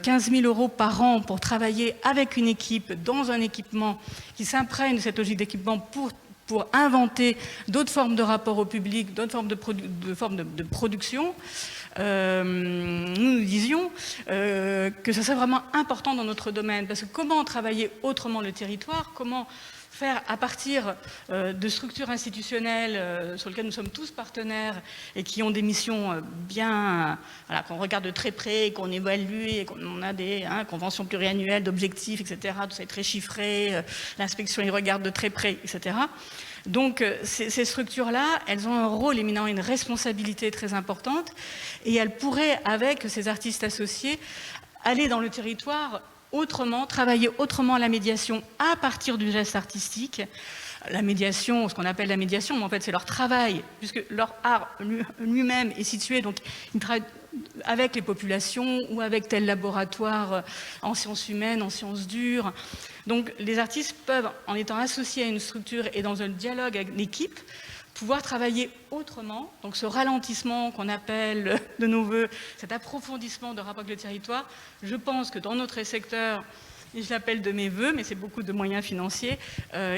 15 000 € par an pour travailler avec une équipe, dans un équipement, qui s'imprègne de cette logique d'équipement pour inventer d'autres formes de rapport au public, d'autres formes de production, nous disions que ça serait vraiment important dans notre domaine. Parce que comment travailler autrement le territoire, comment faire à partir de structures institutionnelles sur lesquelles nous sommes tous partenaires et qui ont des missions bien, voilà, qu'on regarde de très près, qu'on évalue et qu'on a des conventions pluriannuelles d'objectifs, etc. Tout ça est très chiffré, l'inspection y regarde de très près, etc. Donc ces structures-là, elles ont un rôle éminent, une responsabilité très importante, et elles pourraient, avec ces artistes associés, aller dans le territoire autrement, travailler autrement la médiation à partir du geste artistique. La médiation, ce qu'on appelle la médiation, mais en fait c'est leur travail, puisque leur art lui-même est situé, donc ils travaillent avec les populations ou avec tel laboratoire en sciences humaines, en sciences dures. Donc les artistes peuvent, en étant associés à une structure et dans un dialogue avec l'équipe, pouvoir travailler autrement. Donc ce ralentissement qu'on appelle de nos voeux, cet approfondissement de rapport avec le territoire, je pense que dans notre secteur, et je l'appelle de mes voeux, mais c'est beaucoup de moyens financiers,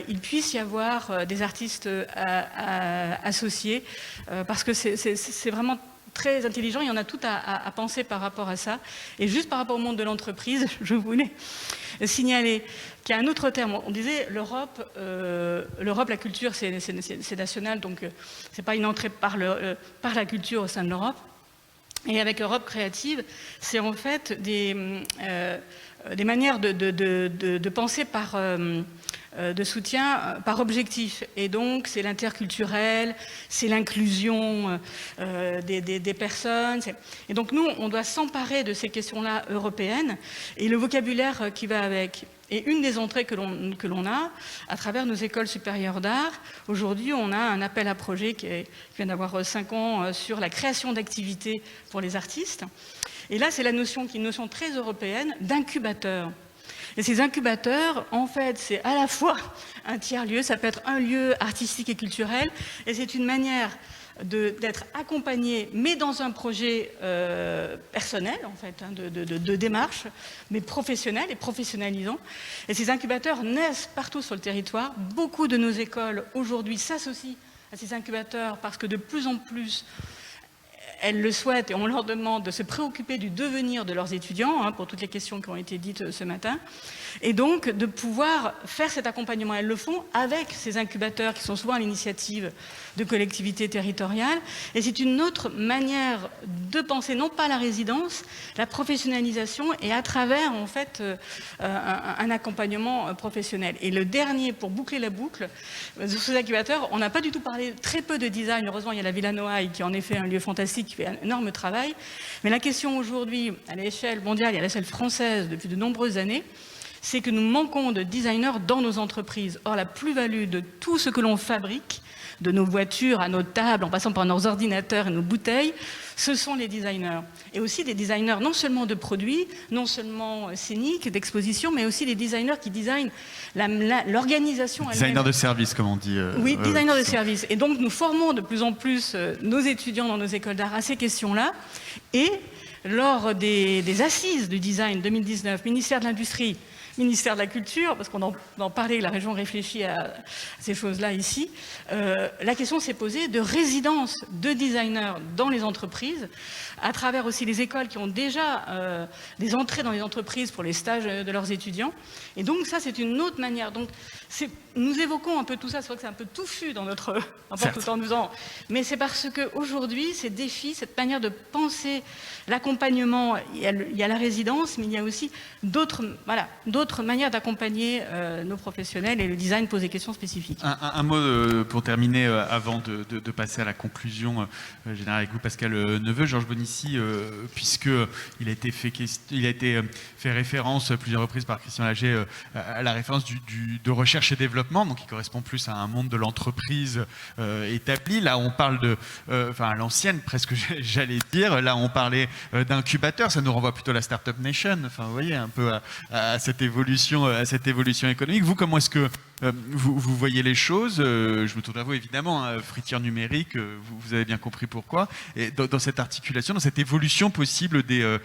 il puisse y avoir des artistes associés, parce que c'est vraiment très intelligent, il y en a tout à penser par rapport à ça. Et juste par rapport au monde de l'entreprise, je voulais signaler qu'il y a un autre terme. On disait l'Europe, la culture, c'est national, donc c'est pas une entrée par la culture au sein de l'Europe. Et avec Europe créative, c'est en fait des manières de penser de soutien par objectif. Et donc, c'est l'interculturel, c'est l'inclusion des personnes. Et donc, nous, on doit s'emparer de ces questions-là européennes et le vocabulaire qui va avec. Et une des entrées que l'on a, à travers nos écoles supérieures d'art, aujourd'hui, on a un appel à projet qui vient d'avoir 5 ans sur la création d'activités pour les artistes. Et là, c'est une notion très européenne d'incubateur. Et ces incubateurs, en fait, c'est à la fois un tiers-lieu, ça peut être un lieu artistique et culturel, et c'est une manière d'être accompagné, mais dans un projet personnel, en fait, hein, de démarche, mais professionnel et professionnalisant. Et ces incubateurs naissent partout sur le territoire. Beaucoup de nos écoles, aujourd'hui, s'associent à ces incubateurs parce que de plus en plus, elles le souhaitent et on leur demande de se préoccuper du devenir de leurs étudiants, hein, pour toutes les questions qui ont été dites ce matin, et donc de pouvoir faire cet accompagnement. Elles le font avec ces incubateurs qui sont souvent à l'initiative de collectivités territoriales, et c'est une autre manière de penser, non pas la résidence, la professionnalisation, et à travers en fait un accompagnement professionnel. Et le dernier, pour boucler la boucle, sur ces incubateurs, on n'a pas du tout parlé, très peu de design, heureusement il y a la Villa Noailles qui est en effet un lieu fantastique, qui fait un énorme travail, mais la question aujourd'hui, à l'échelle mondiale et à l'échelle française depuis de nombreuses années, c'est que nous manquons de designers dans nos entreprises. Or, la plus-value de tout ce que l'on fabrique, de nos voitures à nos tables, en passant par nos ordinateurs et nos bouteilles, ce sont les designers. Et aussi des designers non seulement de produits, non seulement scéniques, d'expositions, mais aussi des designers qui designent l'organisation elle-même. Designer de service, comme on dit. Oui, designer de service. Et donc, nous formons de plus en plus nos étudiants dans nos écoles d'art à ces questions-là. Et lors des assises du design 2019, ministère de l'Industrie, ministère de la Culture, parce qu'on en parlait, la région réfléchit à ces choses-là ici, la question s'est posée de résidence de designers dans les entreprises, à travers aussi les écoles qui ont déjà des entrées dans les entreprises pour les stages de leurs étudiants. Et donc ça, c'est une autre manière. Donc, nous évoquons un peu tout ça, c'est vrai que c'est un peu touffu dans notre rapport tout en nous en... Mais c'est parce qu'aujourd'hui, ces défis, cette manière de penser l'accompagnement, il y a la résidence, mais il y a aussi d'autres manières d'accompagner nos professionnels, et le design pose des questions spécifiques. Un mot pour terminer, avant de passer à la conclusion générale avec vous, Pascal Neveu. Georges Bonici, puisqu'il a été fait référence plusieurs reprises par Christian Lager à la référence de recherche et développement, donc qui correspond plus à un monde de l'entreprise établi. Là, on parle à l'ancienne, presque, j'allais dire. Là, on parlait d'incubateur. Ça nous renvoie plutôt à la Startup Nation. Enfin, vous voyez, un peu à cette évolution économique. Vous, comment est-ce que vous voyez les choses? Je me tourne à vous, évidemment, hein, fritière numérique, vous avez bien compris pourquoi. Et dans cette articulation, dans cette évolution possible des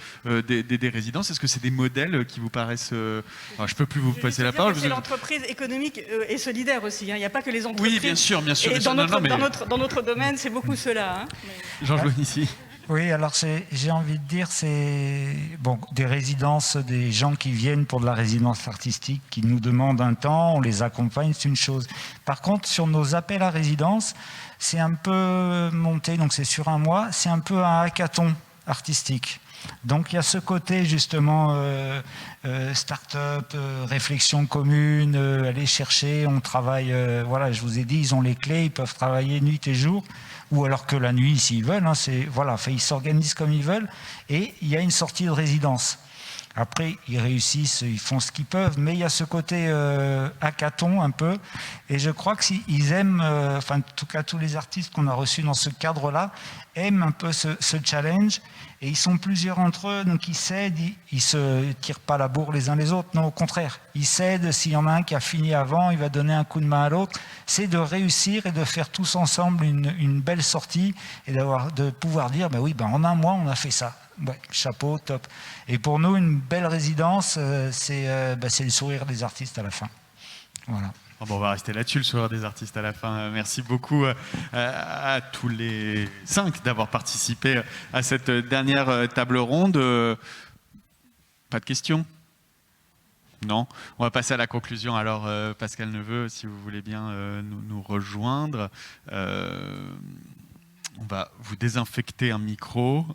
résidences, est-ce que c'est des modèles qui vous paraissent... Alors, je ne peux plus vous passer la parole. C'est l'entreprise économique et solidaire aussi. Hein. Il n'y a pas que les entreprises. Oui, bien sûr. Et dans notre domaine, c'est beaucoup cela. Hein. Georges Bonici. Oui, alors j'ai envie de dire, c'est des résidences, des gens qui viennent pour de la résidence artistique, qui nous demandent un temps, on les accompagne, c'est une chose. Par contre, sur nos appels à résidence, c'est un peu monté, donc c'est sur un mois, c'est un peu un hackathon artistique. Donc il y a ce côté justement start-up, réflexion commune, aller chercher, on travaille, voilà, je vous ai dit, ils ont les clés, ils peuvent travailler nuit et jour, ou alors que la nuit s'ils veulent, hein, ils s'organisent comme ils veulent, et il y a une sortie de résidence. Après, ils réussissent, ils font ce qu'ils peuvent, mais il y a ce côté hackathon un peu, et je crois que s'ils aiment, en tout cas tous les artistes qu'on a reçus dans ce cadre-là, aiment un peu ce challenge, et ils sont plusieurs entre eux, donc ils s'aident, ils se tirent pas la bourre les uns les autres, non, au contraire, ils s'aident. S'il y en a un qui a fini avant, il va donner un coup de main à l'autre. C'est de réussir et de faire tous ensemble une belle sortie, et de pouvoir dire, en un mois on a fait ça. Ouais, chapeau, top. Et pour nous, une belle résidence, c'est le sourire des artistes à la fin. Voilà. On va rester là-dessus, le sourire des artistes à la fin. Merci beaucoup à tous les 5 d'avoir participé à cette dernière table ronde. Pas de questions? Non. On va passer à la conclusion. Alors, Pascal Neveu, si vous voulez bien nous rejoindre. On va vous désinfecter un micro.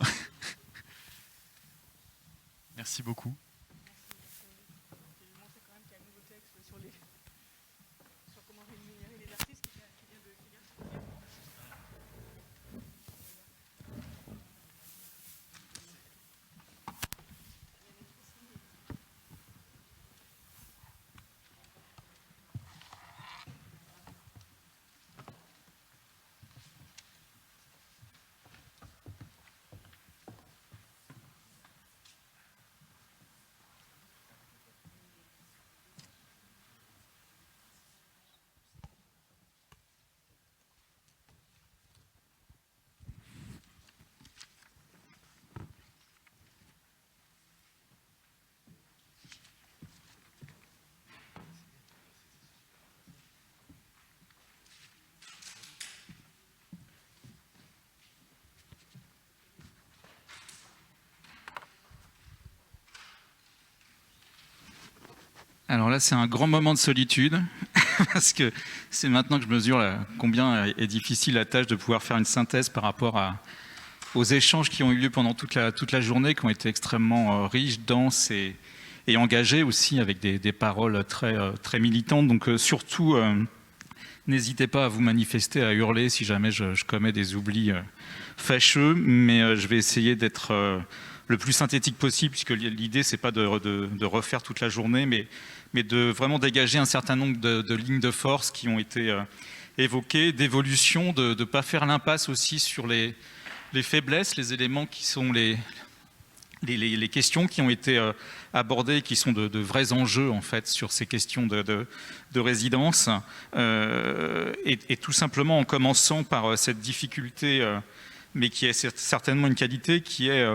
Merci beaucoup. Alors là, c'est un grand moment de solitude, parce que c'est maintenant que je mesure combien est difficile la tâche de pouvoir faire une synthèse par rapport aux échanges qui ont eu lieu pendant toute la journée, qui ont été extrêmement riches, denses et engagés aussi, avec des paroles très militantes. Donc surtout, n'hésitez pas à vous manifester, à hurler si jamais je commets des oublis fâcheux, mais je vais essayer d'être le plus synthétique possible, puisque l'idée, c'est pas de refaire toute la journée, mais de vraiment dégager un certain nombre de lignes de force qui ont été évoquées, d'évolution, de ne pas faire l'impasse aussi sur les faiblesses, les éléments qui sont les questions qui ont été abordées, qui sont de vrais enjeux en fait sur ces questions de résidence, et tout simplement en commençant par cette difficulté, mais qui est certainement une qualité, qui est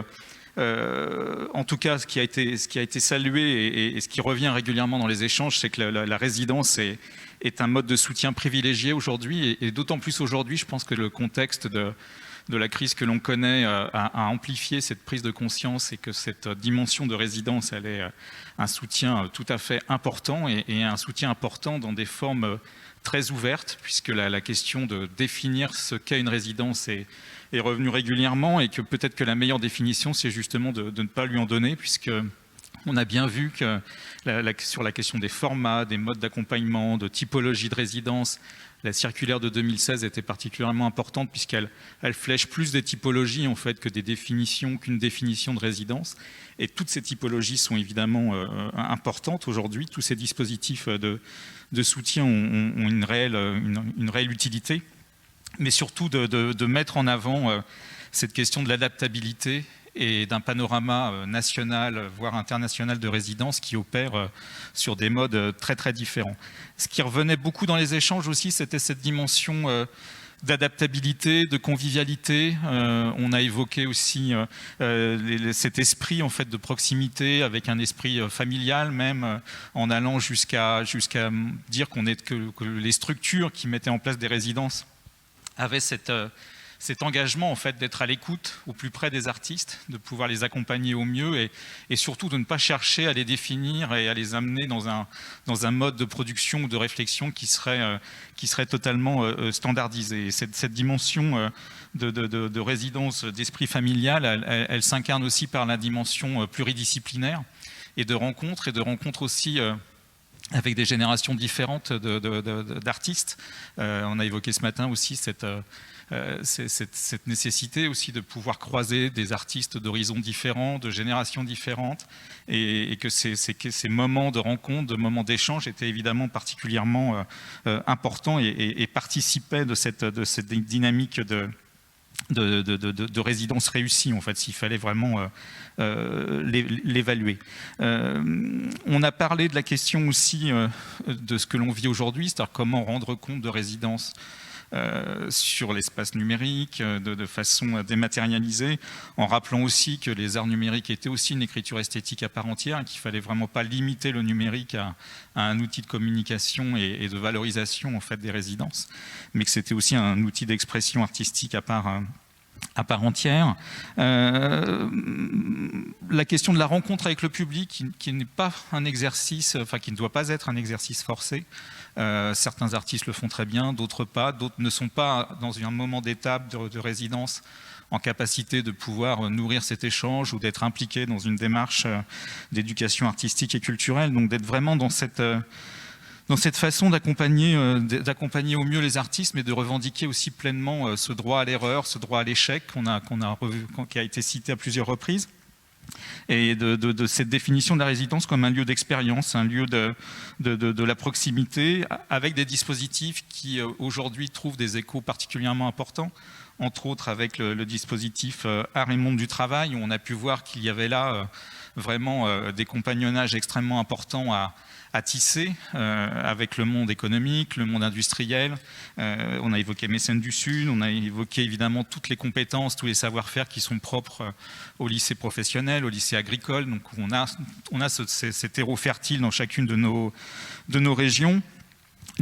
en tout cas ce qui a été salué et ce qui revient régulièrement dans les échanges, c'est que la résidence est un mode de soutien privilégié aujourd'hui, et d'autant plus aujourd'hui, je pense que le contexte de la crise que l'on connaît a amplifié cette prise de conscience, et que cette dimension de résidence, elle est un soutien tout à fait important, et un soutien important dans des formes très ouvertes, puisque la question de définir ce qu'est une résidence est revenue régulièrement, et que peut-être que la meilleure définition, c'est justement de ne pas lui en donner, puisque on a bien vu que sur la question des formats, des modes d'accompagnement, de typologie de résidence, la circulaire de 2016 était particulièrement importante, puisqu'elle flèche plus des typologies en fait qu'une définition de résidence. Et toutes ces typologies sont évidemment importantes aujourd'hui. Tous ces dispositifs de soutien ont une réelle utilité, mais surtout de mettre en avant cette question de l'adaptabilité et d'un panorama national, voire international de résidence qui opère sur des modes très très différents. Ce qui revenait beaucoup dans les échanges aussi, c'était cette dimension d'adaptabilité, de convivialité. On a évoqué aussi cet esprit en fait de proximité, avec un esprit familial même, en allant jusqu'à dire que les structures qui mettaient en place des résidences avaient cet engagement en fait d'être à l'écoute, au plus près des artistes, de pouvoir les accompagner au mieux, et surtout de ne pas chercher à les définir et à les amener dans un mode de production ou de réflexion qui serait totalement standardisé. Et cette dimension de résidence, d'esprit familial, elle s'incarne aussi par la dimension pluridisciplinaire et de rencontres aussi avec des générations différentes d'artistes. On a évoqué ce matin aussi cette nécessité aussi de pouvoir croiser des artistes d'horizons différents, de générations différentes, et que ces moments de rencontre, de moments d'échange étaient évidemment particulièrement importants et participaient de cette dynamique de résidence réussie, en fait, s'il fallait vraiment l'évaluer. On a parlé de la question aussi de ce que l'on vit aujourd'hui, c'est-à-dire comment rendre compte de résidence sur l'espace numérique de façon dématérialisée, en rappelant aussi que les arts numériques étaient aussi une écriture esthétique à part entière, et qu'il ne fallait vraiment pas limiter le numérique à un outil de communication et de valorisation en fait, des résidences, mais que c'était aussi un outil d'expression artistique à part entière. La question de la rencontre avec le public, qui n'est pas un exercice, enfin qui ne doit pas être un exercice forcé. Certains artistes le font très bien, d'autres pas. D'autres ne sont pas dans un moment d'étape de résidence en capacité de pouvoir nourrir cet échange ou d'être impliqués dans une démarche d'éducation artistique et culturelle. Donc d'être vraiment dans cette façon d'accompagner au mieux les artistes, mais de revendiquer aussi pleinement ce droit à l'erreur, ce droit à l'échec qui a été cité à plusieurs reprises, et de cette définition de la résidence comme un lieu d'expérience, un lieu de la proximité, avec des dispositifs qui aujourd'hui trouvent des échos particulièrement importants, entre autres avec le dispositif Art et Monde du Travail, où on a pu voir qu'il y avait là vraiment des compagnonnages extrêmement importants à tisser avec le monde économique, le monde industriel. On a évoqué Mécènes du Sud, on a évoqué évidemment toutes les compétences, tous les savoir-faire qui sont propres au lycée professionnel, au lycée agricole. Donc on a cet terreau fertile dans chacune de nos régions.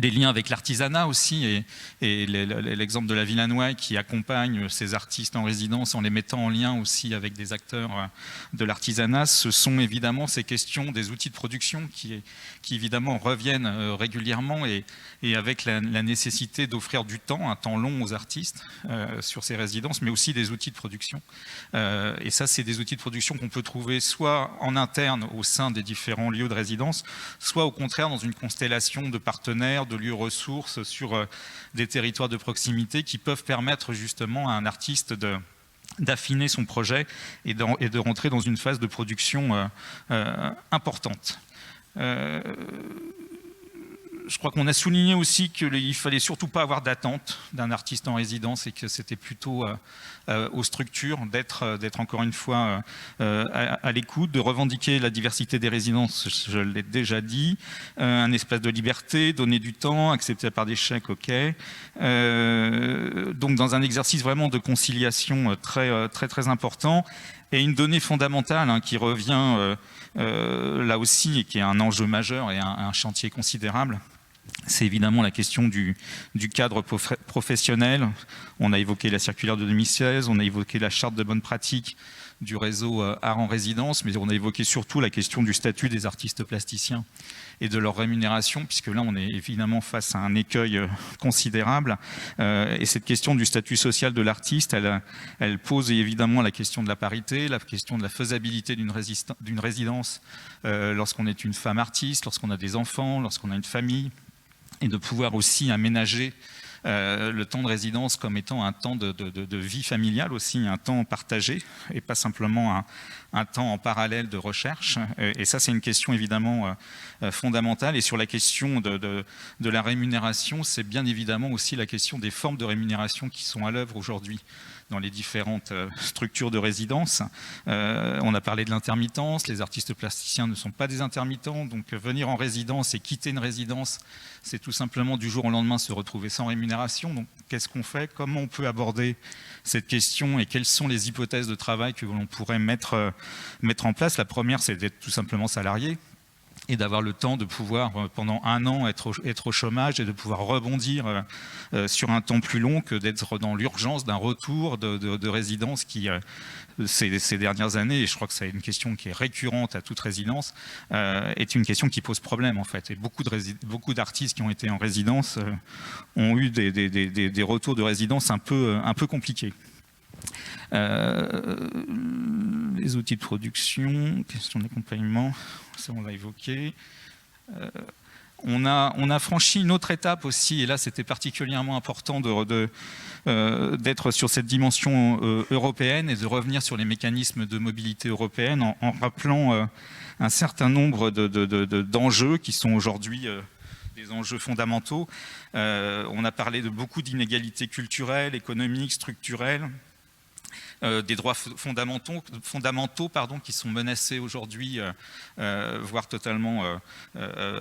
les liens avec l'artisanat aussi, et l'exemple de la Villa Noailles qui accompagne ces artistes en résidence en les mettant en lien aussi avec des acteurs de l'artisanat. Ce sont évidemment ces questions des outils de production qui évidemment reviennent régulièrement, et avec la nécessité d'offrir du temps, un temps long aux artistes sur ces résidences, mais aussi des outils de production. Et ça, c'est des outils de production qu'on peut trouver soit en interne au sein des différents lieux de résidence, soit au contraire dans une constellation de partenaires, de lieux ressources sur des territoires de proximité qui peuvent permettre justement à un artiste d'affiner son projet et de rentrer dans une phase de production importante. Je crois qu'on a souligné aussi qu'il ne fallait surtout pas avoir d'attente d'un artiste en résidence et que c'était plutôt aux structures d'être encore une fois à l'écoute, de revendiquer la diversité des résidences, je l'ai déjà dit, un espace de liberté, donner du temps, accepter par des chèques, ok. Donc dans un exercice vraiment de conciliation très important. Et une donnée fondamentale qui revient là aussi et qui est un enjeu majeur et un chantier considérable, c'est évidemment la question du cadre professionnel. On a évoqué la circulaire de 2016, on a évoqué la charte de bonne pratique du réseau Art en résidence, mais on a évoqué surtout la question du statut des artistes plasticiens et de leur rémunération, puisque là on est évidemment face à un écueil considérable. Et cette question du statut social de l'artiste, elle pose évidemment la question de la parité, la question de la faisabilité d'une résidence lorsqu'on est une femme artiste, lorsqu'on a des enfants, lorsqu'on a une famille, et de pouvoir aussi aménager le temps de résidence comme étant un temps de vie familiale aussi, un temps partagé et pas simplement un temps en parallèle de recherche. Et ça, c'est une question évidemment fondamentale. Et sur la question de la rémunération, c'est bien évidemment aussi la question des formes de rémunération qui sont à l'œuvre aujourd'hui dans les différentes structures de résidence. On a parlé de l'intermittence, les artistes plasticiens ne sont pas des intermittents, donc venir en résidence et quitter une résidence, c'est tout simplement du jour au lendemain se retrouver sans rémunération. Donc qu'est-ce qu'on fait? Comment on peut aborder cette question et quelles sont les hypothèses de travail que l'on pourrait mettre en place? La première, c'est d'être tout simplement salarié et d'avoir le temps de pouvoir, pendant un an, être au chômage et de pouvoir rebondir sur un temps plus long que d'être dans l'urgence d'un retour de résidence qui, ces dernières années, et je crois que c'est une question qui est récurrente à toute résidence, est une question qui pose problème en fait. Et beaucoup d'artistes qui ont été en résidence ont eu des retours de résidence un peu compliqués. Les outils de production, question d'accompagnement, ça on l'a évoqué. On a franchi une autre étape aussi, et là c'était particulièrement important d'être sur cette dimension européenne et de revenir sur les mécanismes de mobilité européenne en rappelant un certain nombre d'enjeux qui sont aujourd'hui des enjeux fondamentaux. On a parlé de beaucoup d'inégalités culturelles, économiques, structurelles, des droits fondamentaux qui sont menacés aujourd'hui, voire totalement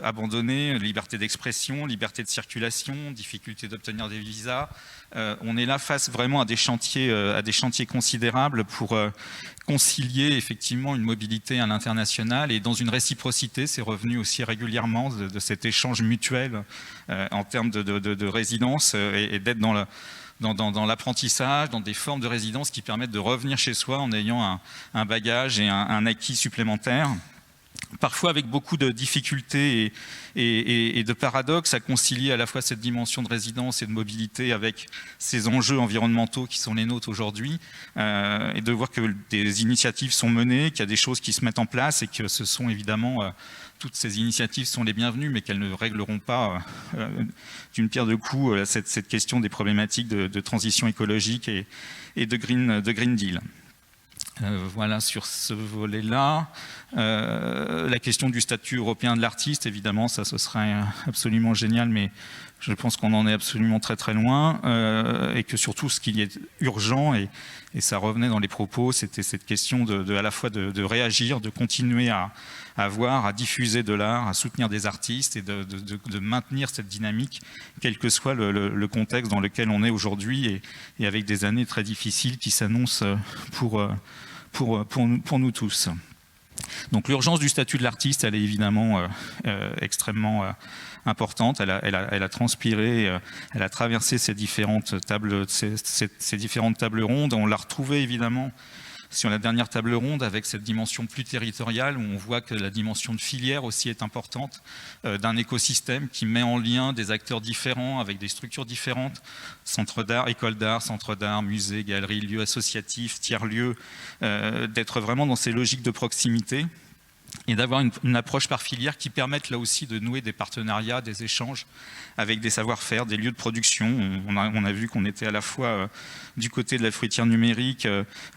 abandonnés, liberté d'expression, liberté de circulation, difficulté d'obtenir des visas. On est là face vraiment à des chantiers considérables pour concilier effectivement une mobilité à l'international et dans une réciprocité, c'est revenu aussi régulièrement de cet échange mutuel en termes de résidence et d'être dans l'apprentissage, dans des formes de résidence qui permettent de revenir chez soi en ayant un bagage et un acquis supplémentaire. Parfois avec beaucoup de difficultés et de paradoxes à concilier à la fois cette dimension de résidence et de mobilité avec ces enjeux environnementaux qui sont les nôtres aujourd'hui, et de voir que des initiatives sont menées, qu'il y a des choses qui se mettent en place et que ce sont évidemment... toutes ces initiatives sont les bienvenues, mais qu'elles ne régleront pas d'une pierre deux coups cette question des problématiques de transition écologique et de Green Deal. Voilà sur ce volet-là. La question du statut européen de l'artiste, évidemment, ça ce serait absolument génial, mais je pense qu'on en est absolument très loin, et que surtout ce qui est urgent, et ça revenait dans les propos, c'était cette question à la fois de réagir, de continuer à voir, à diffuser de l'art, à soutenir des artistes et de maintenir cette dynamique, quel que soit le contexte dans lequel on est aujourd'hui et avec des années très difficiles qui s'annoncent pour nous tous. Donc l'urgence du statut de l'artiste, elle est évidemment extrêmement importante. Elle a transpiré, elle a traversé ces différentes tables rondes. On l'a retrouvée évidemment sur la dernière table ronde avec cette dimension plus territoriale où on voit que la dimension de filière aussi est importante, d'un écosystème qui met en lien des acteurs différents avec des structures différentes, centres d'art, écoles d'art, centres d'art, musées, galeries, lieux associatifs, tiers-lieux, d'être vraiment dans ces logiques de proximité et d'avoir une approche par filière qui permette là aussi de nouer des partenariats, des échanges avec des savoir-faire, des lieux de production. On a vu qu'on était à la fois du côté de la fruitière numérique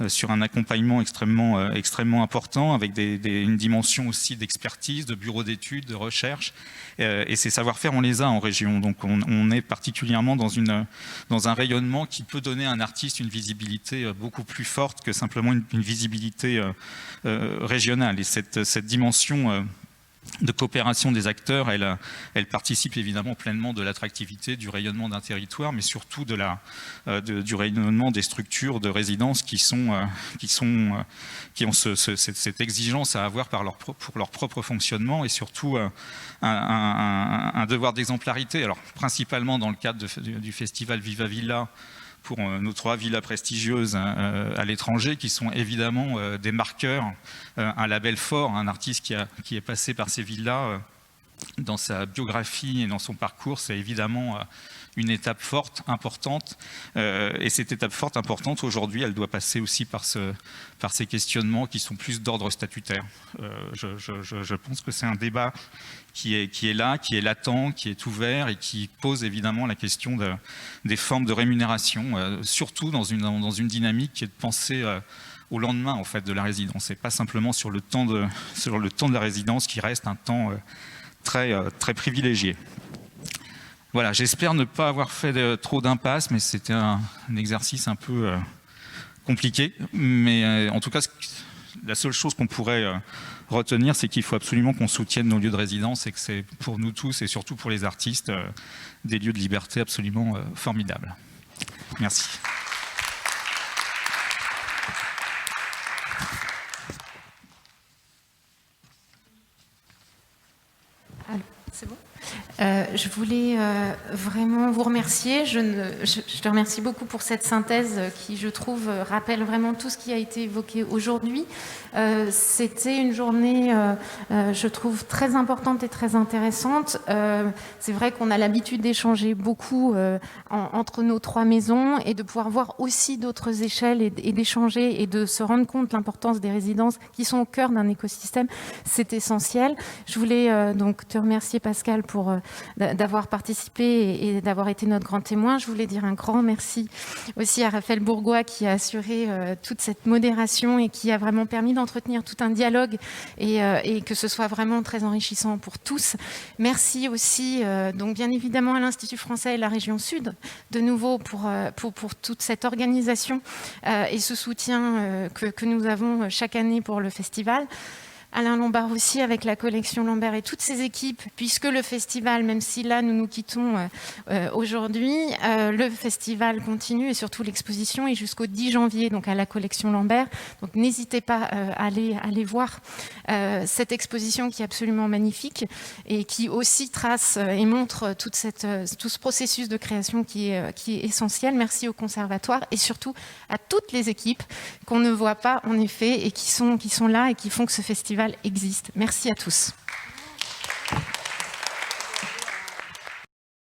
sur un accompagnement extrêmement important avec une dimension aussi d'expertise, de bureaux d'études, de recherche. Et ces savoir-faire, on les a en région. Donc on est particulièrement dans un rayonnement qui peut donner à un artiste une visibilité beaucoup plus forte que simplement une visibilité régionale. Et cette dimension de coopération des acteurs, elle participe évidemment pleinement de l'attractivité, du rayonnement d'un territoire, mais surtout du rayonnement des structures de résidence qui ont cette exigence à avoir pour leur propre fonctionnement et surtout un devoir d'exemplarité. Alors principalement dans le cadre du festival Viva Villa, pour nos 3 villas prestigieuses à l'étranger, qui sont évidemment des marqueurs, un label fort, un artiste qui est passé par ces villas dans sa biographie et dans son parcours, c'est évidemment une étape forte, importante. Et cette étape forte, importante, aujourd'hui, elle doit passer aussi par ces questionnements qui sont plus d'ordre statutaire. Je pense que c'est un débat qui est là, qui est latent, qui est ouvert et qui pose évidemment la question des formes de rémunération, surtout dans une dynamique qui est de penser au lendemain en fait, de la résidence, et pas simplement sur le temps de la résidence qui reste un temps très privilégié. Voilà, j'espère ne pas avoir fait trop d'impasse, mais c'était un exercice un peu compliqué. Mais en tout cas, la seule chose qu'on pourrait retenir, c'est qu'il faut absolument qu'on soutienne nos lieux de résidence et que c'est pour nous tous et surtout pour les artistes des lieux de liberté absolument formidables. Merci. C'est bon ? Je voulais vraiment vous remercier. Je te remercie beaucoup pour cette synthèse qui, je trouve, rappelle vraiment tout ce qui a été évoqué aujourd'hui. C'était une journée, je trouve, très importante et très intéressante. C'est vrai qu'on a l'habitude d'échanger beaucoup entre nos 3 maisons et de pouvoir voir aussi d'autres échelles et d'échanger et de se rendre compte de l'importance des résidences qui sont au cœur d'un écosystème. C'est essentiel. Je voulais donc te remercier, Pascal, pour d'avoir participé et d'avoir été notre grand témoin. Je voulais dire un grand merci aussi à Raphaël Bourgois qui a assuré toute cette modération et qui a vraiment permis d'entretenir tout un dialogue et que ce soit vraiment très enrichissant pour tous. Merci aussi donc bien évidemment à l'Institut français et la région Sud de nouveau pour toute cette organisation et ce soutien que nous avons chaque année pour le festival. Alain Lombard aussi avec la collection Lambert et toutes ses équipes, puisque le festival, même si là nous nous quittons aujourd'hui, le festival continue et surtout l'exposition est jusqu'au 10 janvier donc à la collection Lambert. Donc n'hésitez pas à aller voir cette exposition qui est absolument magnifique et qui aussi trace et montre tout ce processus de création qui est essentiel. Merci au conservatoire et surtout à toutes les équipes qu'on ne voit pas en effet et qui sont là et qui font que ce festival existe. Merci à tous.